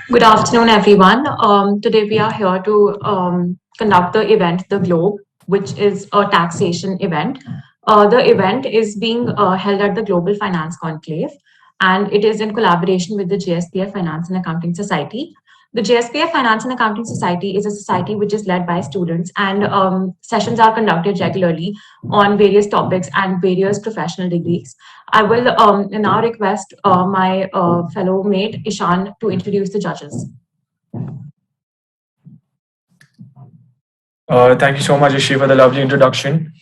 Good afternoon, everyone. Today we are here to conduct the event, The Globe, which is a taxation event. The event is being held at the Global Finance Conclave, and it is in collaboration with the JSPF Finance and Accounting Society. The JSPF Finance and Accounting Society is a society which is led by students, and sessions are conducted regularly on various topics and various professional degrees. I will now request my fellow mate Ishan to introduce the judges. Thank you so much, Ishi, for the lovely introduction.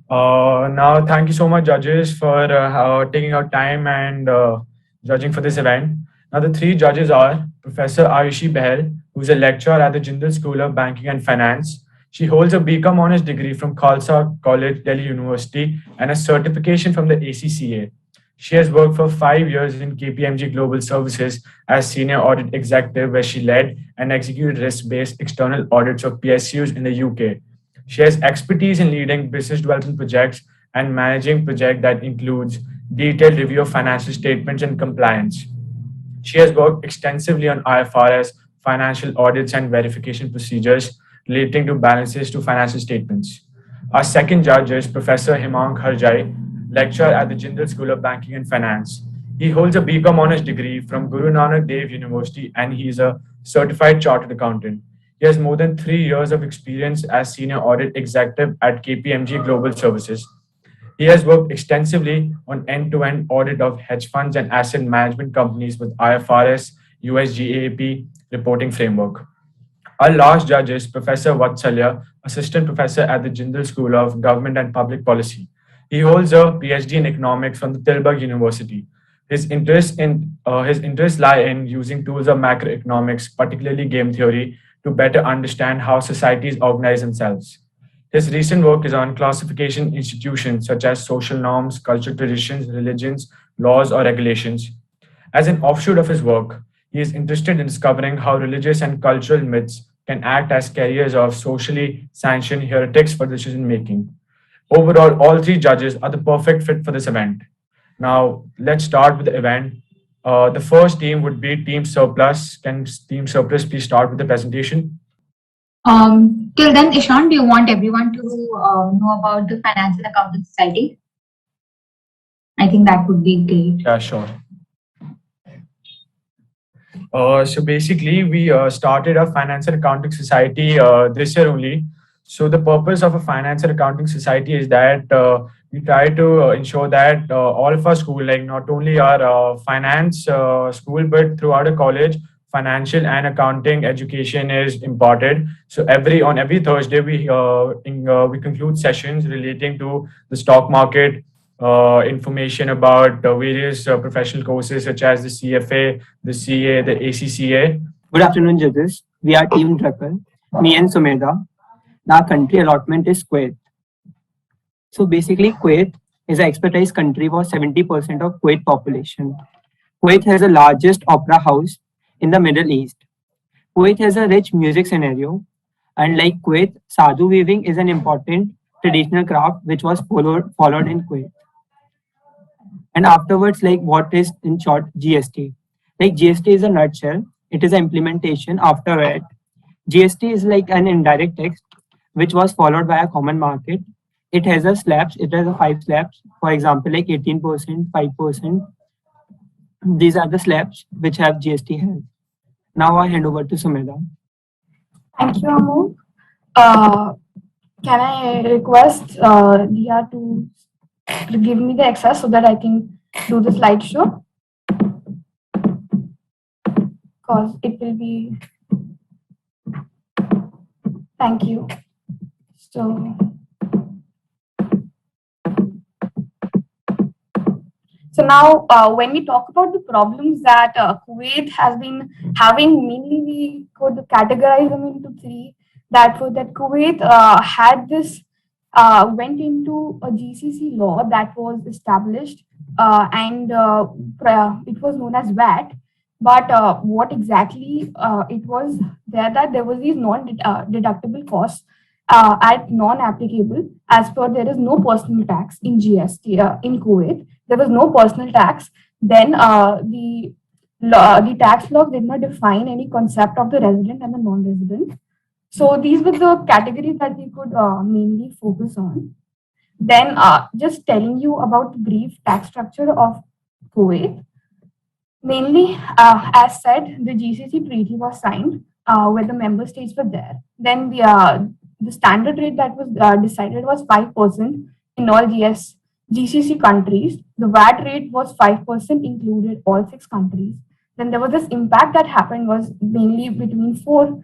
Now, thank you so much, judges, for taking out time and judging for this event. Now, the three judges are Professor Ayushi Behel, who's a lecturer at the Jindal School of Banking and Finance. She holds a BCom honors degree from Khalsa College, Delhi University, and a certification from the ACCA. She has worked for 5 years in KPMG Global Services as senior audit executive, where she led and executed risk-based external audits of PSUs in the UK. She has expertise in leading business development projects and managing projects that includes detailed review of financial statements and compliance. She has worked extensively on IFRS, financial audits, and verification procedures relating to balances to financial statements. Our second judge is Professor Himang Harjai, lecturer at the Jindal School of Banking and Finance. He holds a BCom honors degree from Guru Nanak Dev University, and he is a certified chartered accountant. He has more than 3 years of experience as senior audit executive at KPMG Global Services. He has worked extensively on end-to-end audit of hedge funds and asset management companies with IFRS, USGAAP reporting framework. Our last judge is Professor Vatsalya, Assistant Professor at the Jindal School of Government and Public Policy. He holds a PhD in economics from the Tilburg University. His interests lie in using tools of macroeconomics, particularly game theory, to better understand how societies organize themselves. His recent work is on classification institutions such as social norms, cultural traditions, religions, laws, or regulations. As an offshoot of his work, he is interested in discovering how religious and cultural myths can act as carriers of socially sanctioned heuristics for decision making. Overall, all three judges are the perfect fit for this event. Now, let's start with the event. The first team would be Team Surplus. Can Team Surplus please start with the presentation? Till then, Ishan, do you want everyone to know about the Finance and Accounting Society? I think that would be great. Yeah, sure. So basically, we started a Finance and Accounting Society this year only. So the purpose of a Finance and Accounting Society is that we try to ensure that all of our school, like not only our finance school, but throughout a college, financial and accounting education is imparted. So every Thursday we conclude sessions relating to the stock market, information about various professional courses such as the CFA, the CA, the ACCA. Good afternoon, judges. We are Team Drakkal, me and Sumedha. Our country allotment is Kuwait. So basically, Kuwait is an expertise country for 70% of Kuwait population. Kuwait has the largest opera house in the Middle East. Kuwait has a rich music scenario, and like Kuwait, sadhu weaving is an important traditional craft which was followed in Kuwait. And afterwards, like what is in short GST? Like GST is a nutshell. It is an implementation after it. GST is like an indirect tax which was followed by a common market. It has a slabs. It has a 5 slabs. For example, like 18%, 5%. These are the slabs which have GST has. Now I hand over to Sumedha. Thank you, Amu. Can I request Dia to give me the access so that I can do the slideshow? Because it will be. Thank you. So now, when we talk about the problems that Kuwait has been having, mainly we could categorize them into three. That Kuwait had this went into a GCC law that was established, and it was known as VAT. But what exactly it was that there was these non-deductible costs at non-applicable, as per there is no personal tax in GST in Kuwait. There was no personal tax. Then the tax laws did not define any concept of the resident and the non-resident. So these were the categories that we could mainly focus on. Then just telling you about the brief tax structure of Kuwait. Mainly, as said, the GCC treaty was signed where the member states were there. Then the standard rate that was decided was 5% in all GCC countries. The VAT rate was 5%, included all 6 countries. Then there was this impact that happened was mainly between four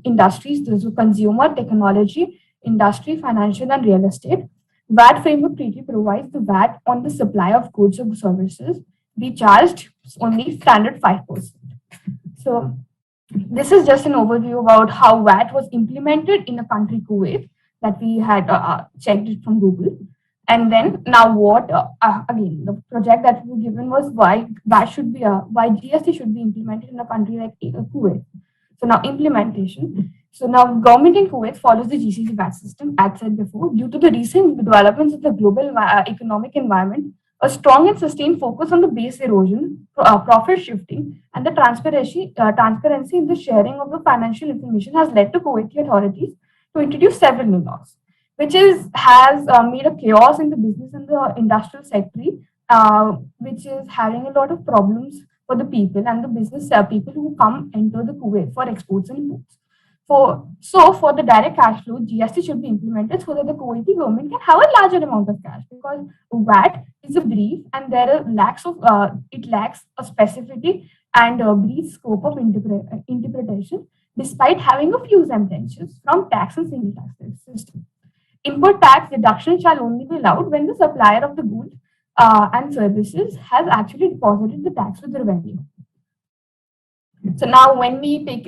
industries. Those were consumer, technology, industry, financial, and real estate. VAT framework treaty provides the VAT on the supply of goods or services be charged only standard 5%. So this is just an overview about how VAT was implemented in the country Kuwait that we had checked it from Google. And then now what, again, the project that we were given was why why GST should be implemented in a country like Kuwait. So now implementation. So now government in Kuwait follows the GCC VAT system, as said before, due to the recent developments of the global economic environment. A strong and sustained focus on the base erosion, profit shifting, and the transparency in the sharing of the financial information has led to Kuwaiti authorities to introduce several new laws, which has made a chaos in the business and the industrial sector, which is having a lot of problems for the people and the business people who come enter the Kuwait for exports and imports. For the direct cash flow, GST should be implemented so that the Kuwaiti government can have a larger amount of cash, because VAT is a brief and it lacks a specificity and a brief scope of interpretation, despite having a few sentences from tax and single tax system. Import tax deduction shall only be allowed when the supplier of the goods and services has actually deposited the tax with the revenue. So now when we take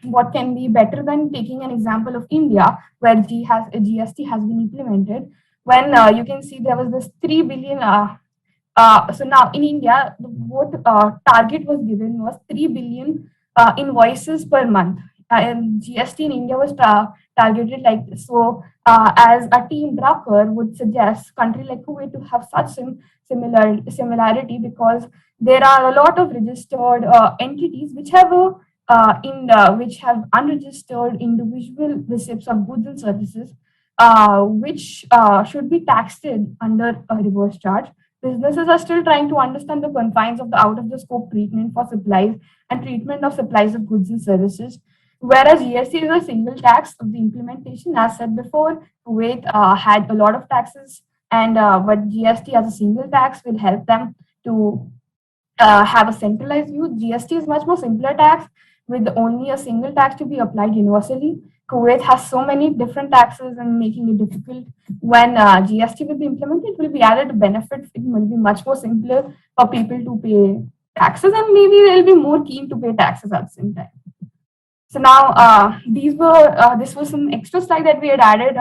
what can be better than taking an example of India, where GST has been implemented, when you can see there was this 3 billion. So now in India, what target was given was 3 billion invoices per month. And GST in India was targeted like this. So as a team Drucker would suggest, country like Kuwait to have such similarity, because there are a lot of registered entities which have which have unregistered individual receipts of goods and services, which should be taxed under a reverse charge. Businesses are still trying to understand the confines of the out of the scope treatment for supplies and treatment of supplies of goods and services. Whereas GST is a single tax of the implementation, as said before, Kuwait had a lot of taxes, and but GST as a single tax will help them to have a centralized view. GST is much more simpler tax with only a single tax to be applied universally. Kuwait has so many different taxes and making it difficult. When GST will be implemented, it will be added benefit. It will be much more simpler for people to pay taxes, and maybe they'll be more keen to pay taxes at the same time. So now this was some extra slide that we had added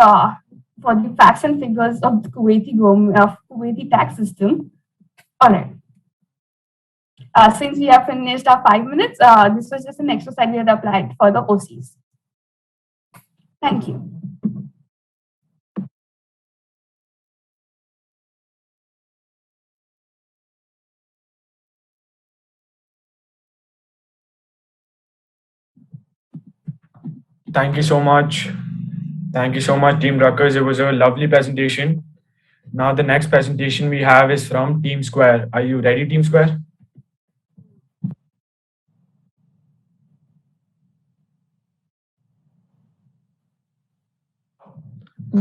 for the facts and figures of the Kuwaiti tax system. All right. Since we have finished our 5 minutes, this was just an extra slide we had applied for the OCs. Thank you. Thank you so much. Thank you so much, Team Druckers. It was a lovely presentation. Now the next presentation we have is from Team Square. Are you ready, Team Square?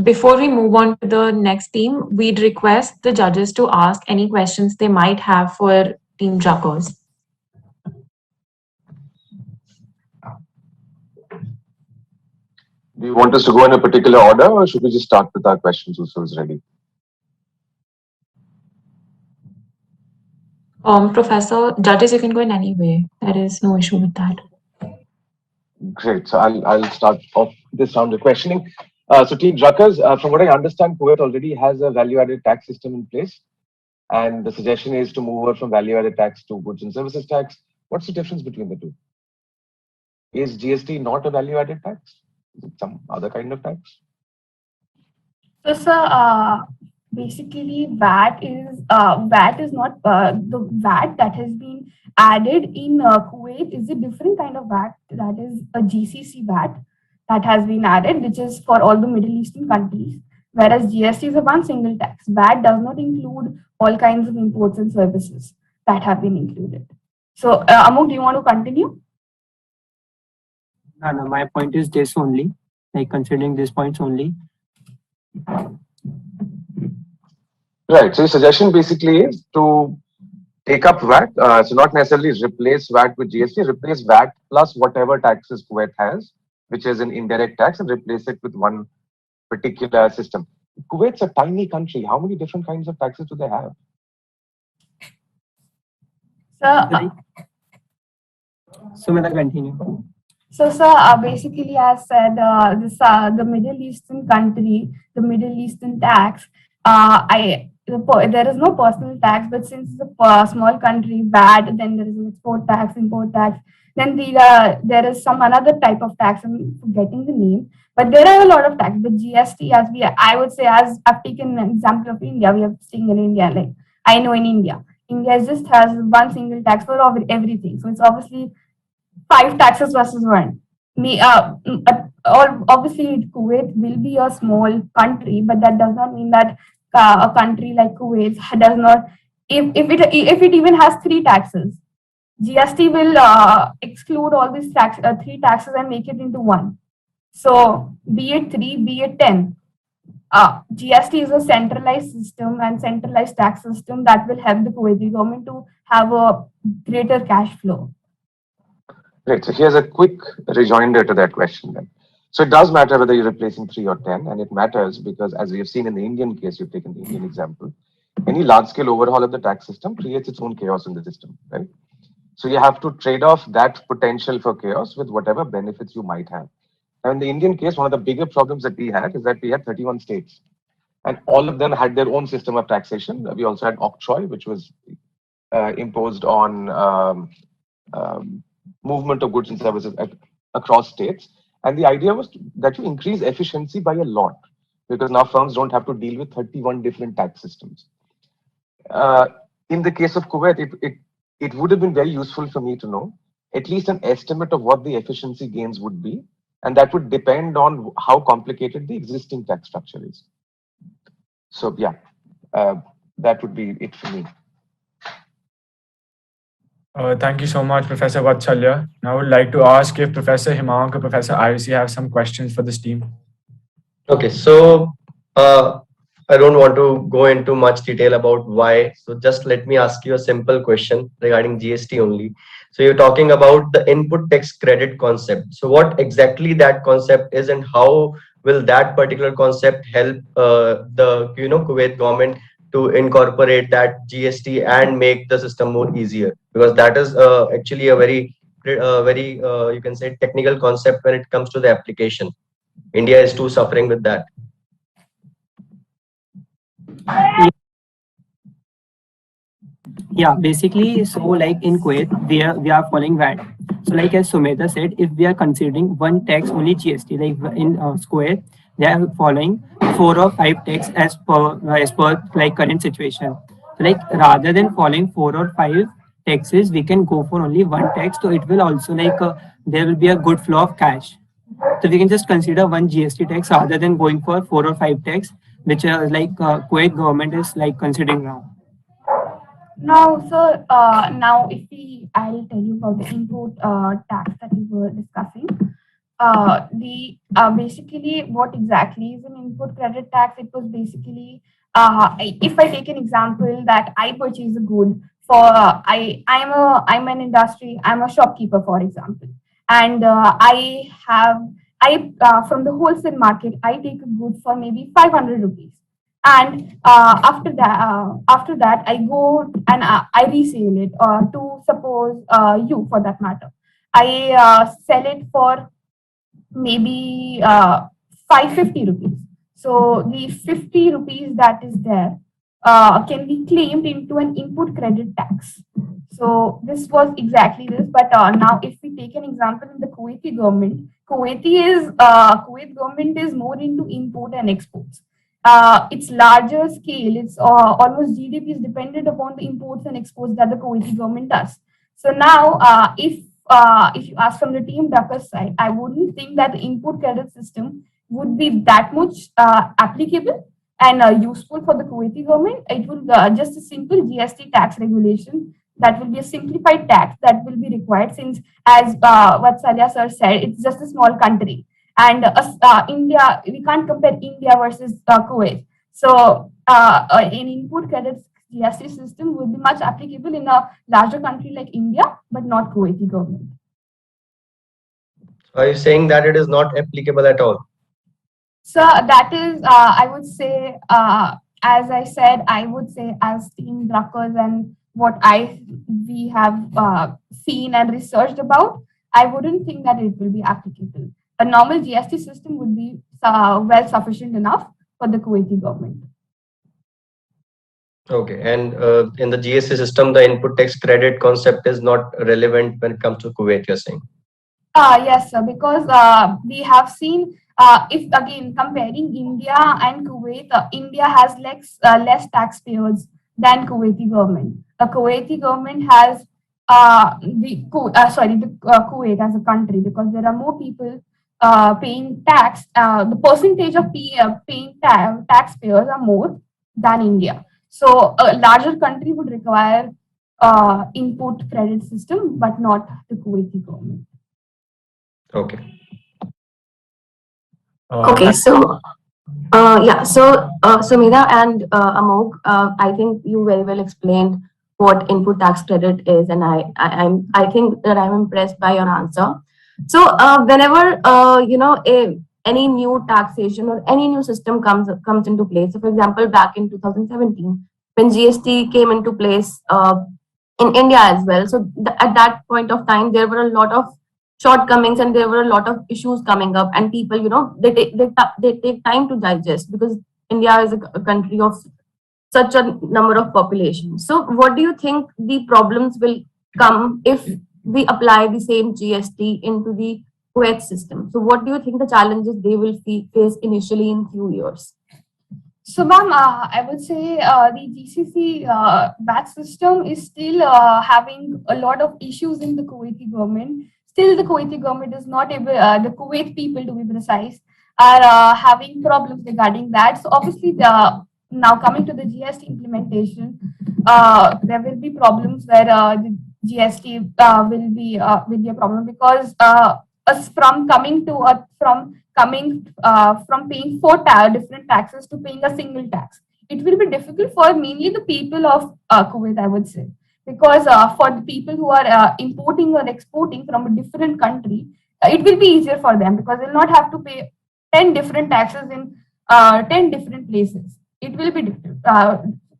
Before we move on to the next team, we'd request the judges to ask any questions they might have for Team Druckers. Do you want us to go in a particular order, or should we just start with our questions who's ready? Professor, judges, you can go in any way. There is no issue with that. Great. So I'll start off this round of questioning. So Team Druckers, from what I understand, Kuwait already has a value-added tax system in place, and the suggestion is to move over from value-added tax to goods and services tax. What's the difference between the two? Is GST not a value-added tax? Is it some other kind of tax? So, sir, basically VAT is not the VAT that has been added in Kuwait is a different kind of VAT, that is a GCC VAT that has been added, which is for all the Middle Eastern countries, whereas GST is a one single tax. VAT does not include all kinds of imports and services that have been included. So Amok, do you want to continue? No, my point is this only, like considering these points only. Right. So your suggestion basically is to take up VAT. So not necessarily replace VAT with GST, replace VAT plus whatever taxes Kuwait has, which is an indirect tax, and replace it with one particular system. Kuwait's a tiny country. How many different kinds of taxes do they have? So may I continue? So, sir, basically, as said, the Middle Eastern country, the Middle Eastern tax, there is no personal tax, but since it's a small country, VAT, then there is an export tax, import tax, then there is some another type of tax. I'm forgetting the name, but there are a lot of tax. But GST, I would say, as I've taken an example of India, we are staying in India. Like I know in India just has one single tax for everything. So it's obviously 5 taxes versus 1. Obviously, Kuwait will be a small country, but that does not mean that a country like Kuwait does not. If it even has 3 taxes, GST will exclude all these 3 taxes and make it into 1. So be it 3, be it 10. GST is a centralized system and centralized tax system that will help the Kuwaiti government to have a greater cash flow. Right. So here's a quick rejoinder to that question then. So it does matter whether you're replacing 3 or 10, and it matters because, as we have seen in the Indian case, you've taken the Indian example, any large-scale overhaul of the tax system creates its own chaos in the system, right? So you have to trade off that potential for chaos with whatever benefits you might have. Now, in the Indian case, one of the bigger problems that we had is that we had 31 states, and all of them had their own system of taxation. We also had Oktroi, which was imposed on movement of goods and services across states. And the idea was that you increase efficiency by a lot, because now firms don't have to deal with 31 different tax systems. In the case of Kuwait, it would have been very useful for me to know at least an estimate of what the efficiency gains would be. And that would depend on how complicated the existing tax structure is. So yeah, that would be it for me. Thank you so much, Professor Vatsalya. Now I would like to ask if Professor Himank or Professor Ayushi have some questions for this team. Okay, so I don't want to go into much detail about why. So just let me ask you a simple question regarding GST only. So you're talking about the input tax credit concept. So what exactly that concept is, and how will that particular concept help the Kuwait government to incorporate that GST and make the system more easier? Because that is actually a very you can say technical concept when it comes to the application. India is too suffering with that. Yeah, basically, so like in Kuwait, we are following VAT. So like as Sumedha said, if we are considering one tax only GST, like in Kuwait, they are following 4 or 5 tax as per like current situation. So like rather than following 4 or 5 taxes, we can go for only one tax. So it will also like there will be a good flow of cash. So we can just consider one GST tax rather than going for 4 or 5 tax, which like Kuwait government is like considering now. Now, sir, I'll tell you about the import tax that we were discussing. Basically, what exactly is an input credit tax? It was basically, if I take an example that I purchase a good for, I'm an industry, I'm a shopkeeper, for example, and from the wholesale market, I take a good for maybe 500 rupees. And after that, I go and I resale it to suppose you, for that matter. I sell it for maybe 550 rupees. So the 50 rupees that is there can be claimed into an input credit tax. So this was exactly this. But now, if we take an example in the Kuwaiti government, Kuwait government is more into import and exports. its larger scale, its almost GDP is dependent upon the imports and exports that the Kuwaiti government does. So now, if you ask from the team Dhaka's side, I wouldn't think that the input credit system would be that much applicable and useful for the Kuwaiti government. It will just a simple GST tax regulation that will be a simplified tax that will be required, since, as what Salia sir said, it's just a small country. And India, we can't compare India versus Kuwait. So an input credit GST system would be much applicable in a larger country like India, but not Kuwaiti government. Are you saying that it is not applicable at all? So that is, I would say, as I said, I would say as Team Druckers and what we have seen and researched about, I wouldn't think that it will be applicable. A normal GST system would be well sufficient enough for the Kuwaiti government. Okay, and in the GST system, the input tax credit concept is not relevant when it comes to Kuwait, you're saying? Yes, sir, because we have seen, if again comparing India and Kuwait, India has less taxpayers than Kuwaiti government. The Kuwaiti government has Kuwait as a country, because there are more people paying tax. The percentage of paying taxpayers are more than India. So a larger country would require input credit system, but not the Kuwaiti government. Okay. Okay, so Sumedha and Amog, I think you very well explained what input tax credit is, and I think that I'm impressed by your answer. So whenever any new taxation or any new system comes into place, so for example, back in 2017 when GST came into place in India as well, so at that point of time there were a lot of shortcomings and there were a lot of issues coming up, and people, they take time to digest, because India is a country of such a number of population. So what do you think the problems will come if we apply the same GST into the Kuwait system? So what do you think the challenges they will face initially in few years? So, ma'am, I would say the GCC VAT system is still having a lot of issues in the Kuwaiti government. Still, the Kuwaiti government is not able, the Kuwait people, to be precise, are having problems regarding that. So, obviously, now coming to the GST implementation, there will be problems where the GST will be a problem, because us from paying four different taxes to paying a single tax, it will be difficult for mainly the people of Kuwait, I would say, because for the people who are importing or exporting from a different country, it will be easier for them, because they'll not have to pay 10 different taxes in 10 different places. It will be difficult.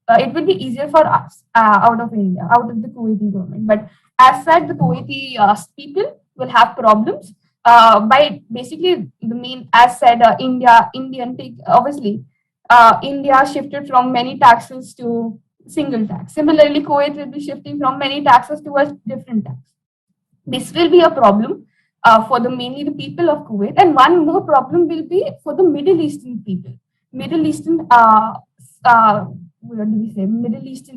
It will be easier for us out of India, out of the Kuwaiti government. But as said, the Kuwaiti people will have problems by basically the main, as said, India shifted from many taxes to single tax. Similarly, Kuwait will be shifting from many taxes to a different tax. This will be a problem for mainly the people of Kuwait, and one more problem will be for the Middle Eastern people. Middle Eastern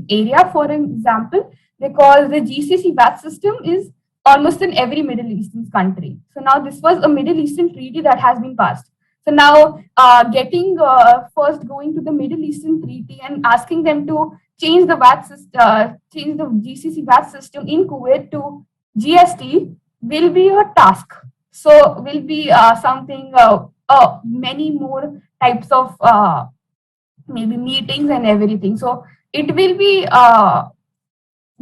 area, for example, because the GCC VAT system is almost in every Middle Eastern country. So now this was a Middle Eastern treaty that has been passed. So now first going to the Middle Eastern treaty and asking them to change the VAT system, change the GCC VAT system in Kuwait to GST will be a task. So will be something, many more types of maybe meetings and everything. So it will be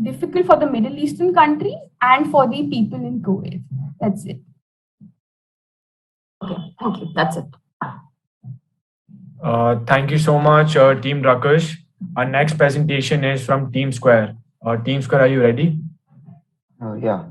difficult for the Middle Eastern countries and for the people in Kuwait. That's it. Okay, thank you. That's it. Thank you so much, Team Rakesh. Our next presentation is from Team Square. Team Square, are you ready? Yeah.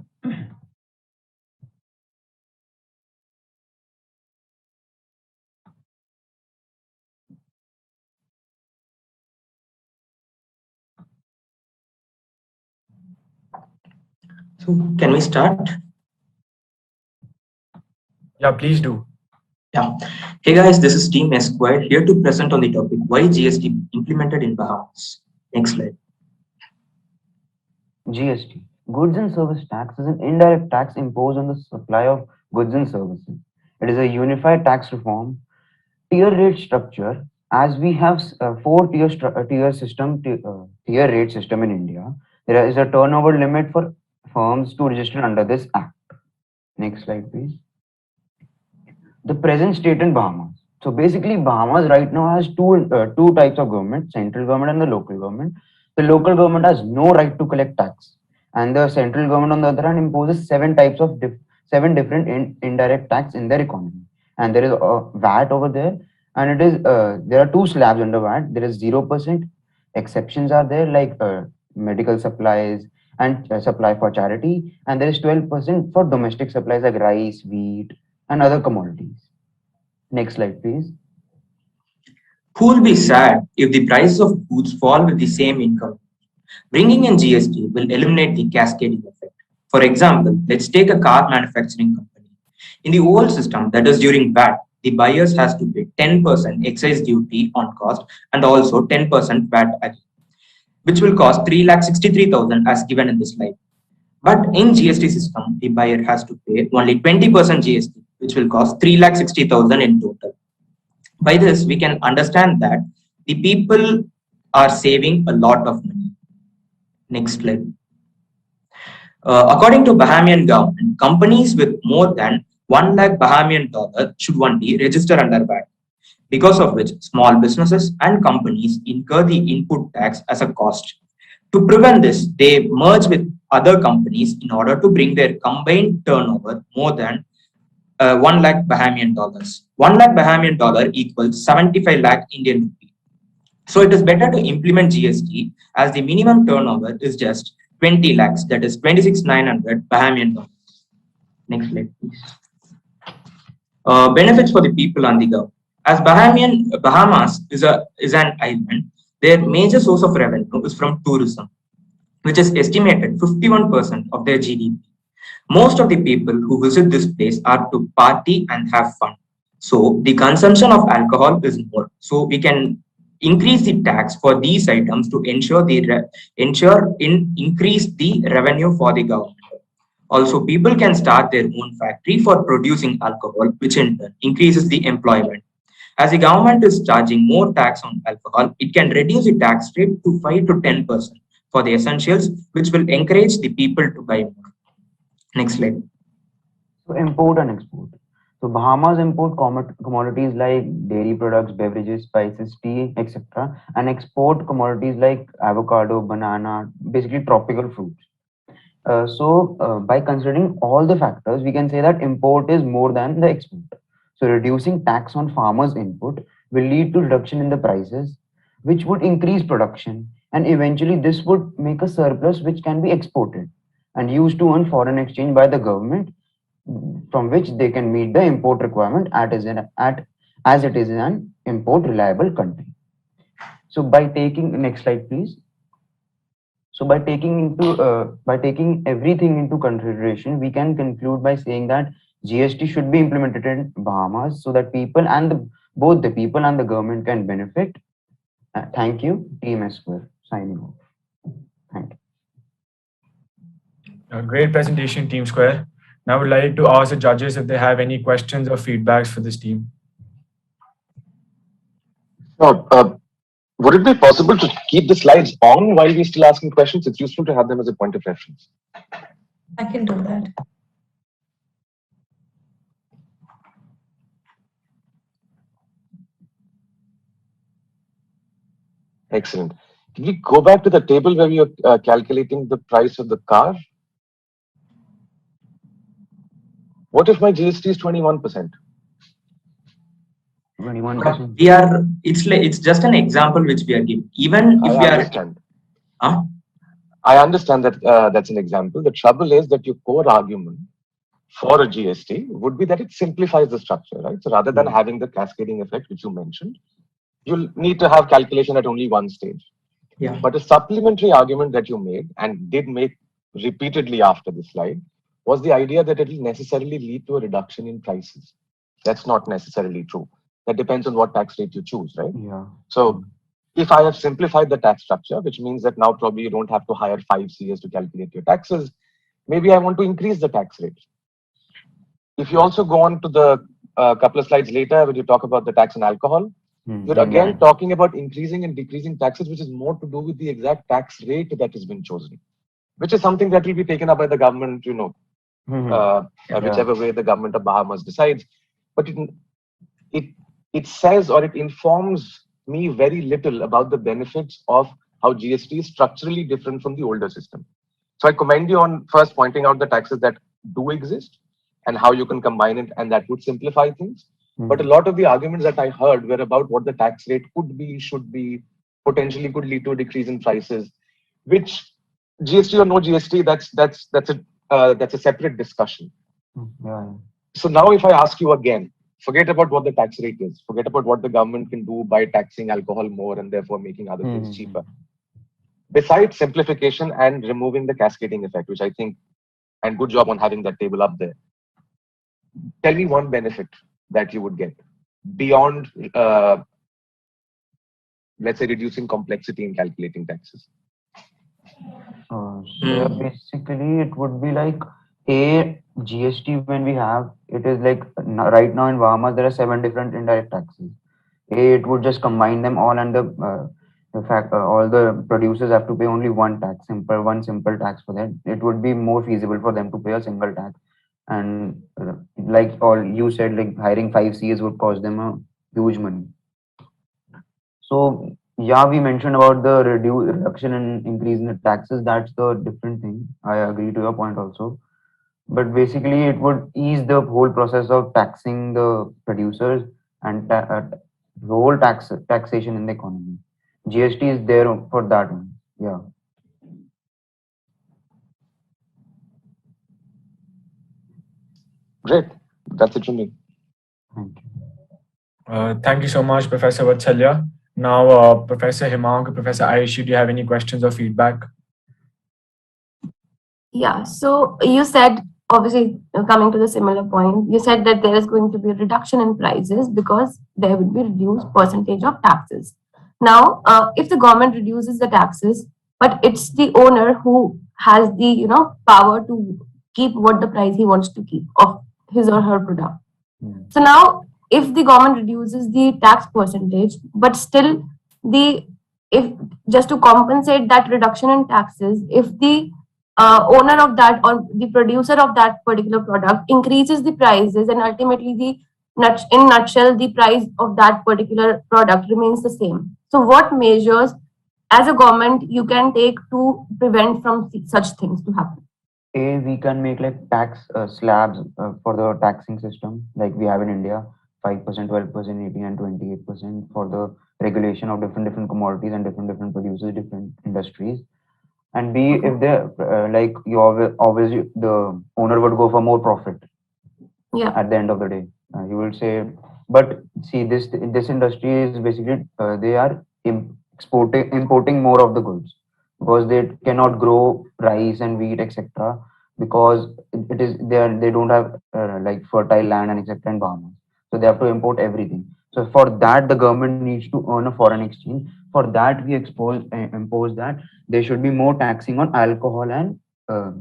So can we start? Yeah, please do. Yeah. Hey guys, this is Team Esquire here to present on the topic why GST implemented in Bahamas. Next slide. GST, Goods and Service Tax, is an indirect tax imposed on the supply of goods and services. It is a unified tax reform, tier rate structure. As we have four tier rate system in India, there is a turnover limit for firms to register under this act. Next slide, please. The present state in Bahamas. So basically, Bahamas right now has two types of government: central government and the local government. The local government has no right to collect tax, and the central government, on the other hand, imposes seven different indirect tax in their economy. And there is a VAT over there, and it is there are two slabs under VAT. There is 0%. Exceptions are there, like medical supplies and supply for charity, and there is 12% for domestic supplies like rice, wheat, and other commodities. Next slide, please. Who will be sad if the prices of goods fall with the same income? Bringing in GST will eliminate the cascading effect. For example, let's take a car manufacturing company. In the old system, that is during VAT, the buyers has to pay 10% excise duty on cost and also 10% VAT again, which will cost 3,63,000 as given in this slide. But in GST system, the buyer has to pay only 20% GST, which will cost 3,60,000 in total. By this, we can understand that the people are saving a lot of money. Next slide. According to Bahamian government, companies with more than 1 lakh Bahamian dollar should only register under VAT, because of which small businesses and companies incur the input tax as a cost. To prevent this, they merge with other companies in order to bring their combined turnover more than 1 lakh Bahamian dollars. 1 lakh Bahamian dollar equals 75 lakh Indian rupee. So it is better to implement GST as the minimum turnover is just 20 lakhs, that is 26,900 Bahamian dollars. Next slide, please. Benefits for the people on the go. As Bahamas is an island, their major source of revenue is from tourism, which is estimated 51% of their GDP. Most of the people who visit this place are to party and have fun. So the consumption of alcohol is more. So we can increase the tax for these items to increase the revenue for the government. Also, people can start their own factory for producing alcohol, which in turn increases the employment. As the government is charging more tax on alcohol, it can reduce the tax rate to 5 to 10% for the essentials, which will encourage the people to buy more. Next slide. So import and export. So Bahamas import commodities like dairy products, beverages, spices, tea, etc., and export commodities like avocado, banana, basically tropical fruits. By considering all the factors, we can say that import is more than the export. So reducing tax on farmers' input will lead to reduction in the prices, which would increase production, and eventually this would make a surplus which can be exported and used to earn foreign exchange by the government, from which they can meet the import requirement as it is an import reliable country. So by taking next slide, please. So by taking everything into consideration, we can conclude by saying that GST should be implemented in Bahamas so that both the people and the government can benefit. Thank you, Team Esquire. Signing off. Thank you. A great presentation, Team Square. Now I would like to ask the judges if they have any questions or feedbacks for this team. Would it be possible to keep the slides on while we're still asking questions? It's useful to have them as a point of reference. I can do that. Excellent. Can we go back to the table where we are calculating the price of the car? What if my GST is 21%? 21%. It's just an example which we are giving. Even if we understand. I understand that that's an example. The trouble is that your core argument for a GST would be that it simplifies the structure, right? So rather than having the cascading effect, which you mentioned, you'll need to have calculation at only one stage. Yeah. But a supplementary argument that you made and did make repeatedly after the slide was the idea that it will necessarily lead to a reduction in prices. That's not necessarily true. That depends on what tax rate you choose, right? Yeah. So if I have simplified the tax structure, which means that now probably you don't have to hire 5 CAs to calculate your taxes, maybe I want to increase the tax rate. If you also go on to the couple of slides later, when you talk about the tax on alcohol, you're again talking about increasing and decreasing taxes, which is more to do with the exact tax rate that has been chosen, which is something that will be taken up by the government, whichever way the government of Bahamas decides. But it says, or it informs me very little about the benefits of how GST is structurally different from the older system. So I commend you on first pointing out the taxes that do exist and how you can combine it, and that would simplify things. But a lot of the arguments that I heard were about what the tax rate could be, should be, potentially could lead to a decrease in prices, which GST or no GST, that's a separate discussion. Yeah. So now if I ask you again, forget about what the tax rate is, forget about what the government can do by taxing alcohol more and therefore making other things cheaper. Besides simplification and removing the cascading effect, which I think, and good job on having that table up there. Tell me one benefit that you would get beyond, let's say, reducing complexity in calculating taxes. So basically, it would be like a GST when we have it is like right now in Bahamas there are 7 different indirect taxes. It would just combine them all, and the fact all the producers have to pay only one simple tax for that. It would be more feasible for them to pay a single tax. And like all you said, like hiring 5 CAs would cost them a huge money. So yeah, we mentioned about the reduction and increase in the taxes. That's the different thing. I agree to your point also. But basically, it would ease the whole process of taxing the producers and the whole taxation in the economy. GST is there for that one. Yeah. Great. That's it from me. Thank you. Thank you so much, Professor Vatsalya. Now, Professor Hemang, Professor Ayushi, do you have any questions or feedback? Yeah, so you said, obviously coming to the similar point, you said that there is going to be a reduction in prices because there will be reduced percentage of taxes. Now, if the government reduces the taxes, but it's the owner who has the power to keep what the price he wants to keep of his or her product. So now, if the government reduces the tax percentage, but still if just to compensate that reduction in taxes, if the owner of that or the producer of that particular product increases the prices, and ultimately in nutshell, the price of that particular product remains the same. So what measures as a government you can take to prevent from such things to happen? We can make like tax slabs for the taxing system like we have in India, 5%, 12%, 18% and 28% for the regulation of different commodities and different producers, different industries. And B, if they like you always the owner would go for more profit. Yeah. At the end of the day, he will say, but see this industry is basically they are importing more of the goods because they cannot grow rice and wheat etc. because it is they don't have like fertile land and etc. in Bahamas, so they have to import everything. So for that, the government needs to earn a foreign exchange. For that, we impose that there should be more taxing on alcohol and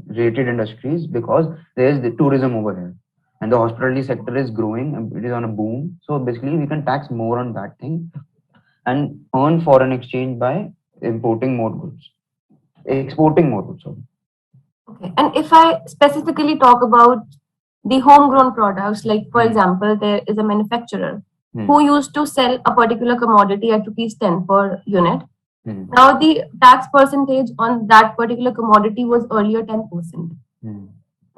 related industries because there is the tourism over here and the hospitality sector is growing and it is on a boom. So basically, we can tax more on that thing and earn foreign exchange by exporting more goods. Sorry. Okay, and if I specifically talk about the homegrown products, like for example, there is a manufacturer who used to sell a particular commodity at ₹10 per unit. Now the tax percentage on that particular commodity was earlier 10%.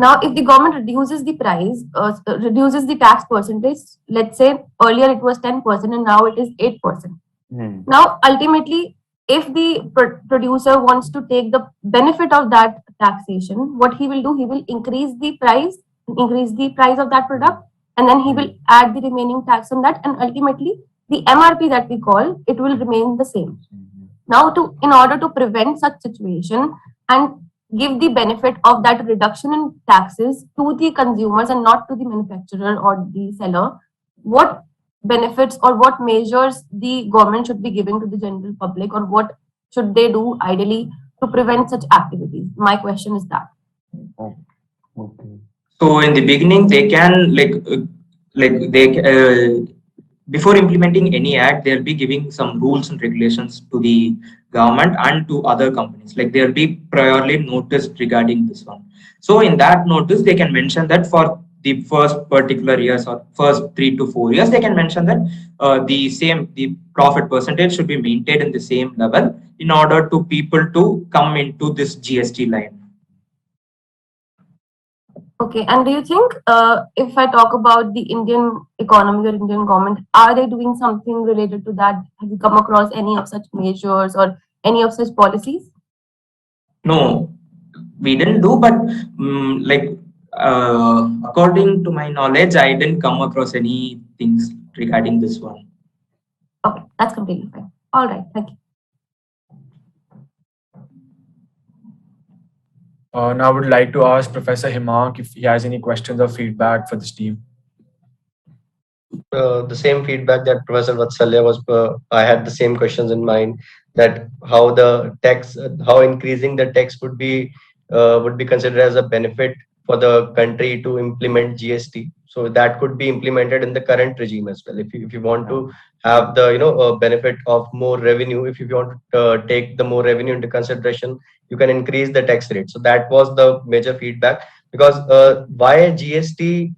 Now, if the government reduces the price, reduces the tax percentage, let's say earlier it was 10% and now it is 8%. Now, ultimately, if the producer wants to take the benefit of that taxation, what he will do, he will increase the price of that product, and then he will add the remaining tax on that, and ultimately the MRP that we call, it will remain the same. Now, in order to prevent such situation and give the benefit of that reduction in taxes to the consumers and not to the manufacturer or the seller, what benefits or what measures the government should be giving to the general public, or what should they do ideally to prevent such activities? My question is that. Oh, okay. So in the beginning, they can before implementing any act, they'll be giving some rules and regulations to the government and to other companies. Like they'll be priorly noticed regarding this one. So in that notice, they can mention that for the first particular years or first 3 to 4 years, they can mention that the profit percentage should be maintained in the same level in order to people to come into this GST line. Okay, and do you think if I talk about the Indian economy or Indian government, are they doing something related to that? Have you come across any of such measures or any of such policies? No, we didn't do, but according to my knowledge, I didn't come across any things regarding this one. Okay, that's completely fine. All right, thank you. Now I would like to ask Professor Himank if he has any questions or feedback for this team. The same feedback that Professor Vatsalya was, I had the same questions in mind, that how the tax, how increasing the tax would be considered as a benefit for the country to implement GST. So that could be implemented in the current regime as well. If you want to have the benefit of more revenue, if you want to take the more revenue into consideration, you can increase the tax rate. So that was the major feedback, because why GST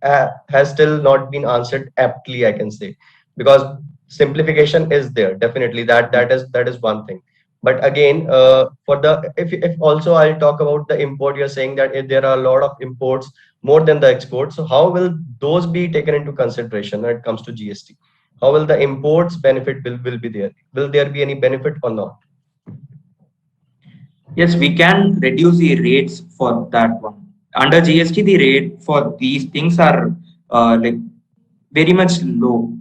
has still not been answered aptly, I can say, because simplification is there, definitely, that is one thing. But again, for the if also I'll talk about the import, you're saying that if there are a lot of imports more than the exports, so how will those be taken into consideration when it comes to GST? How will the imports benefit will be there? Will there be any benefit or not? Yes, we can reduce the rates for that one. Under GST, the rate for these things are very much low.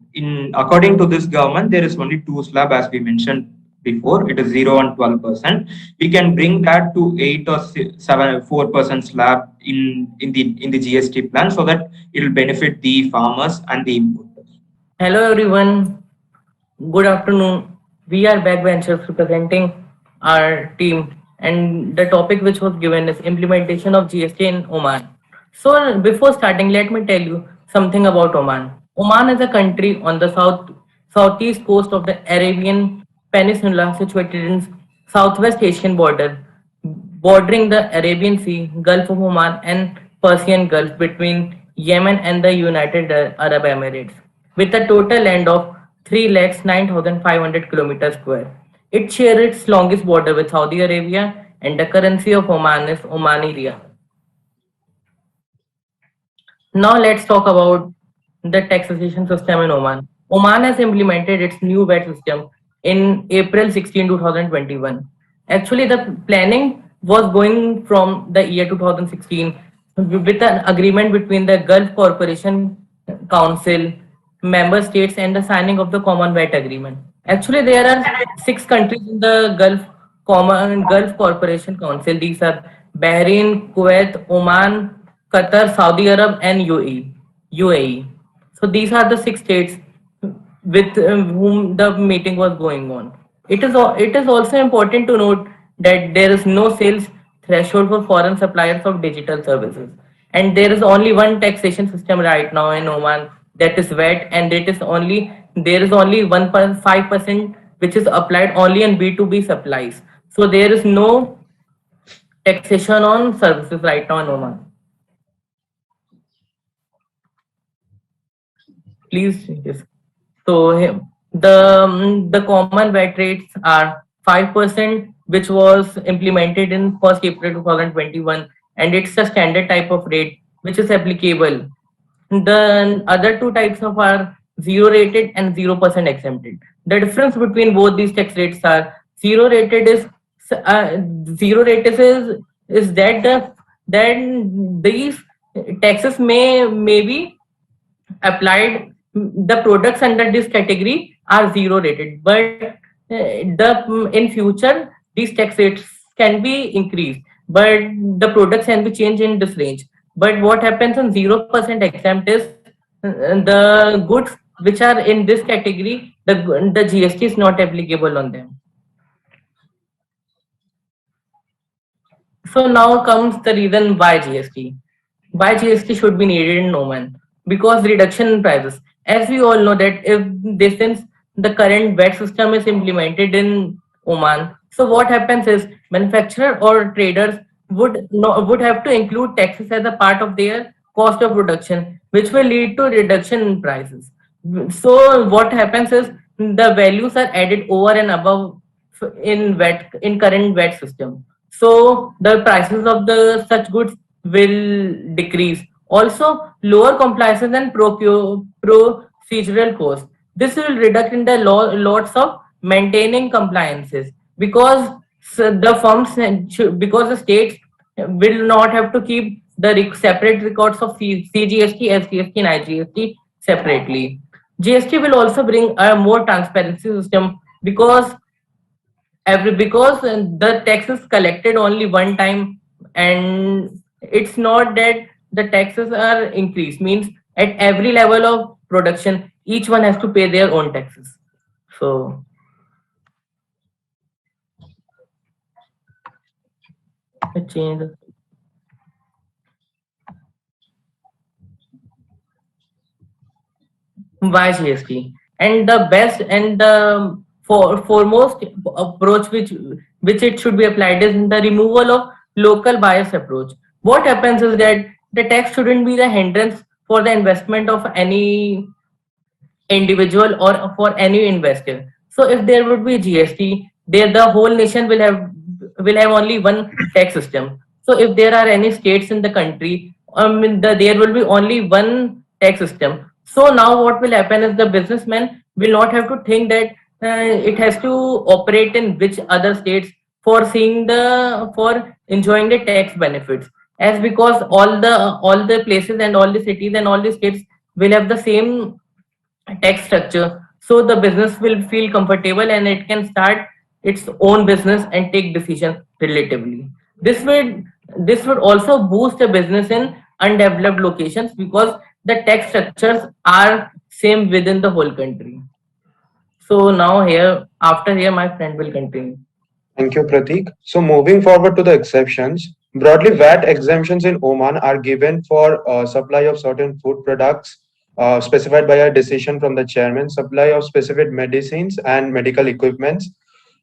According to this government, there is only 2 slab, as we mentioned before. It is 0 and 12%. We can bring that to 8 or 4% slab in the GST plan, so that it will benefit the farmers and the importers. Hello everyone. Good afternoon. We are backbenchers representing our team, and the topic which was given is implementation of GST in Oman. So before starting, let me tell you something about Oman. Oman is a country on the southeast coast of the Arabian Peninsula, situated in Southwest Asian border, bordering the Arabian Sea, Gulf of Oman, and Persian Gulf between Yemen and the United Arab Emirates, with a total land of 3,09,500 kilometers square. It shares its longest border with Saudi Arabia, and the currency of Oman is Omani Riyal. Now let's talk about the taxation system in Oman. Oman has implemented its new VAT system in April 16, 2021. Actually, the planning was going from the year 2016 with an agreement between the Gulf Cooperation Council, member states, and the signing of the Common VAT Agreement. Actually, there are 6 countries in the Gulf Cooperation Council. These are Bahrain, Kuwait, Oman, Qatar, Saudi Arab, and UAE. So these are the 6 states with whom the meeting was going on. It is also important to note that there is no sales threshold for foreign suppliers of digital services, and there is only one taxation system right now in Oman, that is VAT, and there is only 1.5% which is applied only on B2B supplies. So there is no taxation on services right now in Oman. Please, yes. So the common VAT rates are 5%, which was implemented in 1st April 2021, and it's a standard type of rate which is applicable. The other 2 types of are 0 rated and 0% exempted. The difference between both these tax rates are 0 rated is that these taxes may be applied. The products under this category are 0 rated, but in future these tax rates can be increased, but the products can be changed in this range. But what happens in 0% exempt is the goods which are in this category, the GST is not applicable on them. So now comes the reason why GST. Why GST should be needed in Oman? Because reduction in prices. As we all know that since the current VAT system is implemented in Oman, so what happens is manufacturer or traders would have to include taxes as a part of their cost of production, which will lead to reduction in prices. So what happens is the values are added over and above in current VAT system. So the prices of the such goods will decrease. Also, lower compliance and procedural costs. This will reduce in the lots of maintaining compliances because because the states will not have to keep the separate records of CGST, SGST, and IGST separately. GST will also bring a more transparency system because the tax is collected only one time, and it's not that the taxes are increased, means at every level of production each one has to pay their own taxes. So I change why GST, and the best and the foremost approach which it should be applied is the removal of local bias approach. What happens is that the tax shouldn't be the hindrance for the investment of any individual or for any investor. So if there would be GST, there the whole nation will have only one tax system. So if there are any states in the country, there will be only one tax system. So now what will happen is the businessman will not have to think that it has to operate in which other states for enjoying the tax benefits, as because all the places and all the cities and all the states will have the same tax structure. So the business will feel comfortable and it can start its own business and take decisions relatively. This would also boost the business in undeveloped locations because the tax structures are same within the whole country. So now after here my friend will continue. Thank you, Pratik. So moving forward to the exceptions, broadly VAT exemptions in Oman are given for supply of certain food products specified by a decision from the chairman, supply of specific medicines and medical equipments,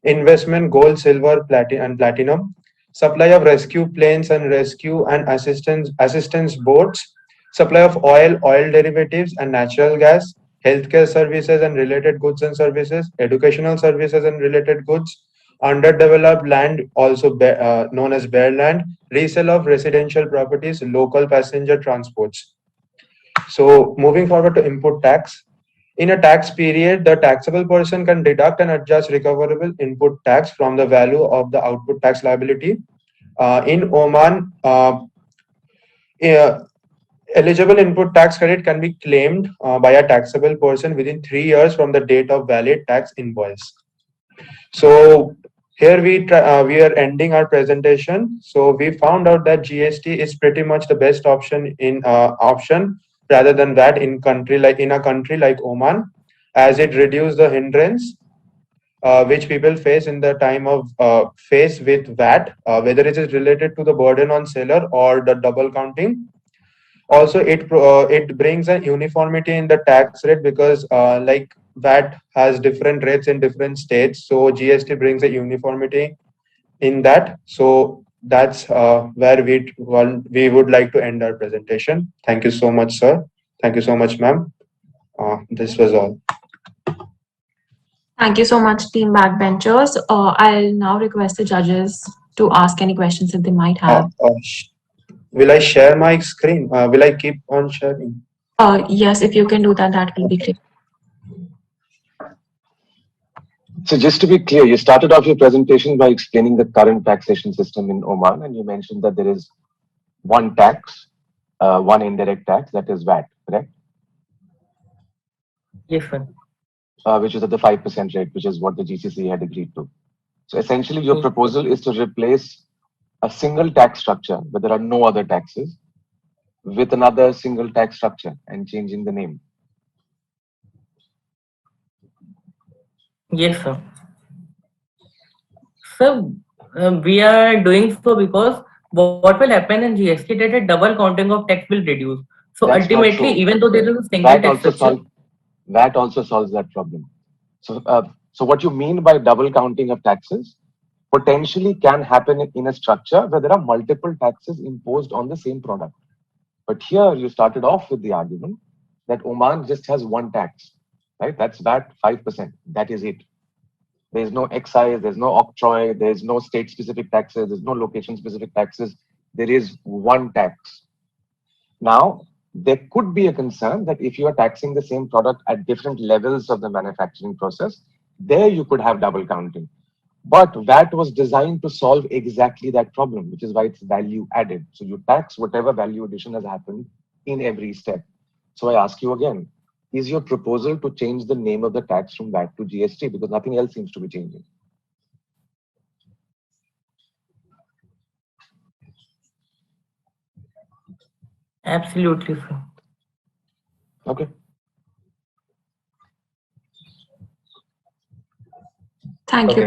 investment gold, silver, platinum, supply of rescue planes and rescue and assistance boats, supply of oil derivatives and natural gas, healthcare services and related goods and services, educational services and related goods, underdeveloped land, also known as bare land, resale of residential properties, local passenger transports. So moving forward to input tax. In a tax period, the taxable person can deduct and adjust recoverable input tax from the value of the output tax liability. In Oman, eligible input tax credit can be claimed by a taxable person within 3 years from the date of valid tax invoice. So here we are ending our presentation. So we found out that GST is pretty much the best option rather than VAT in a country like Oman, as it reduces the hindrance which people face in the time of face with VAT, whether it is related to the burden on seller or the double counting. Also, it brings a uniformity in the tax rate because like VAT has different rates in different states, so GST brings a uniformity in that. So that's where we would like to end our presentation. Thank you so much, sir. Thank you so much, ma'am. This was all. Thank you so much, Team Backbenchers. I'll now request the judges to ask any questions that they might have. Will I share my screen? Will I keep on sharing? Yes, if you can do that, that will be great. So just to be clear, you started off your presentation by explaining the current taxation system in Oman, and you mentioned that there is one tax, one indirect tax, that is VAT, correct? Yes, sir. Which is at the 5% rate, which is what the GCC had agreed to. So essentially, your proposal is to replace a single tax structure where there are no other taxes with another single tax structure and changing the name. Yes, sir. So we are doing so because what will happen in GST that a double counting of tax will reduce. So That's not ultimately, true. even though there is a single VAT tax also structure, VAT also solves that problem. So what you mean by double counting of taxes potentially can happen in a structure where there are multiple taxes imposed on the same product. But here you started off with the argument that Oman just has one tax, right? That's VAT 5%. That is it. There's no excise, there's no octroi, there's no state specific taxes, there's no location specific taxes. There is one tax. Now, there could be a concern that if you are taxing the same product at different levels of the manufacturing process, there you could have double counting. But VAT was designed to solve exactly that problem, which is why it's value added. So you tax whatever value addition has happened in every step. So I ask you again, is your proposal to change the name of the tax from VAT to GST? Because nothing else seems to be changing. absolutely, sir. Okay. Thank you,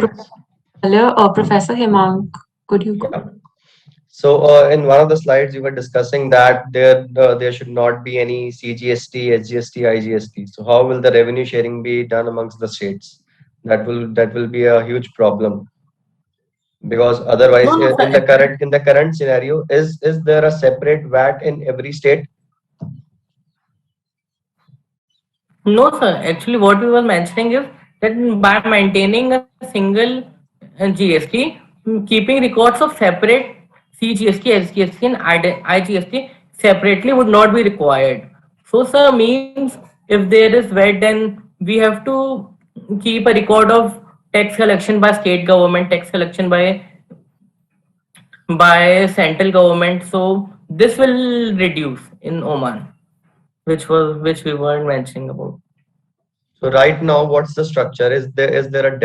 Okay. Professor Hemang. Could you go? Yeah. So in one of the slides, you were discussing that there should not be any CGST, SGST, IGST. So how will the revenue sharing be done amongst the states? That will be a huge problem, because otherwise, No, no, sir. in the current scenario, is there a separate VAT in every state? No, sir. Actually, what we were mentioning is that by maintaining a single GST, keeping records of separate CGST, SGST, and IGST separately would not be required. So, sir, means if there is VAT, then we have to keep a record of tax collection by state government, tax collection by central government. So this will reduce in Oman, which we weren't mentioning about. So right now, what's the structure? Is there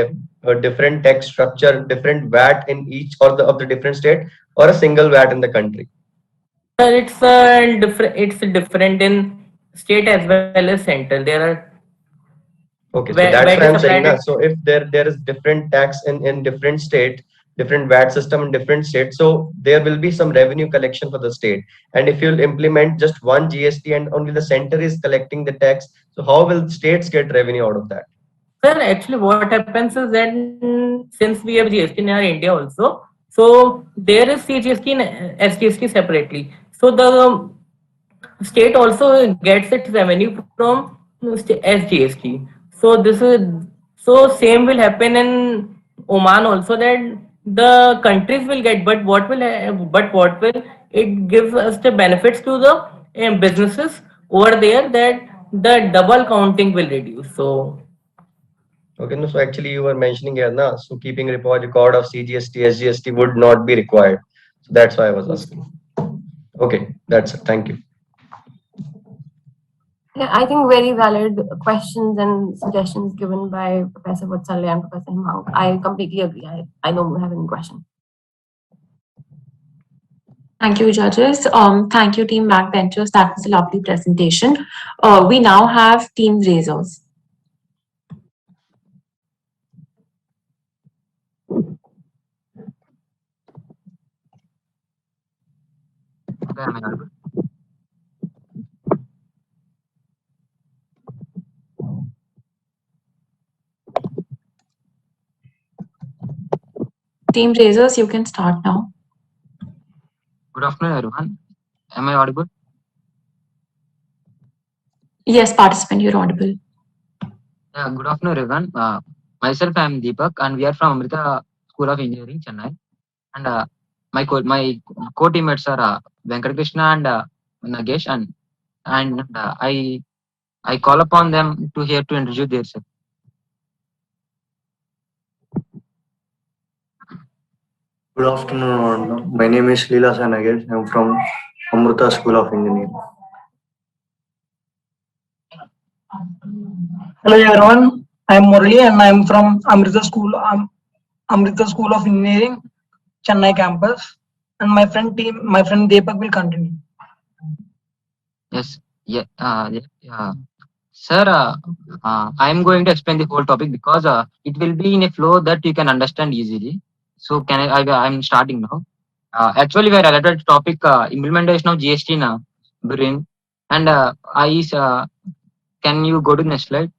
a different tax structure, different VAT in each or of the different state, or a single VAT in the country? Sir, it's different in state as well as central. There are Okay, so that's VAT what is I'm saying applied now. at So if there is different tax in different state, different VAT system in different states, so there will be some revenue collection for the state. And if you'll implement just one GST and only the center is collecting the tax, so how will states get revenue out of that? Sir, actually, what happens is that since we have GST in our India also, so there is CGST and SGST separately. So the state also gets its revenue from SGST. So this is so same will happen in Oman also, that the countries will get, but what will it gives us the benefits to the businesses over there, that the double counting will reduce. So Okay, no, so actually you were mentioning here, na, so keeping record of CGST, SGST would not be required. So that's why I was asking. Okay, that's it. Thank you. Yeah, I think very valid questions and suggestions given by Professor Vatsalya and Professor Hemang. I completely agree. I don't have any question. Thank you, judges. Thank you, team backbenchers. That was a lovely presentation. We now have team raisers. Team raisers, you can start now. Good afternoon, everyone. Am I audible? Yes, participant, you're audible. Yeah, good afternoon, everyone. Myself, I am Deepak, and we are from Amrita School of Engineering, Chennai. And my co-teammates are Venkat and Nagesh, and I call upon them to here to introduce themselves. Good afternoon. My name is Leela Sanagesh. I'm from Amrita School of Engineering. Hello everyone, I am Murali and I am from Amrita School of Engineering, Chennai campus. And my friend Deepak will continue. Yes, yeah, Sir, I am going to explain the whole topic because it will be in a flow that you can understand easily. So can I'm starting now. Actually, we are related to topic implementation of GST in Bahrain. And can you go to the next slide?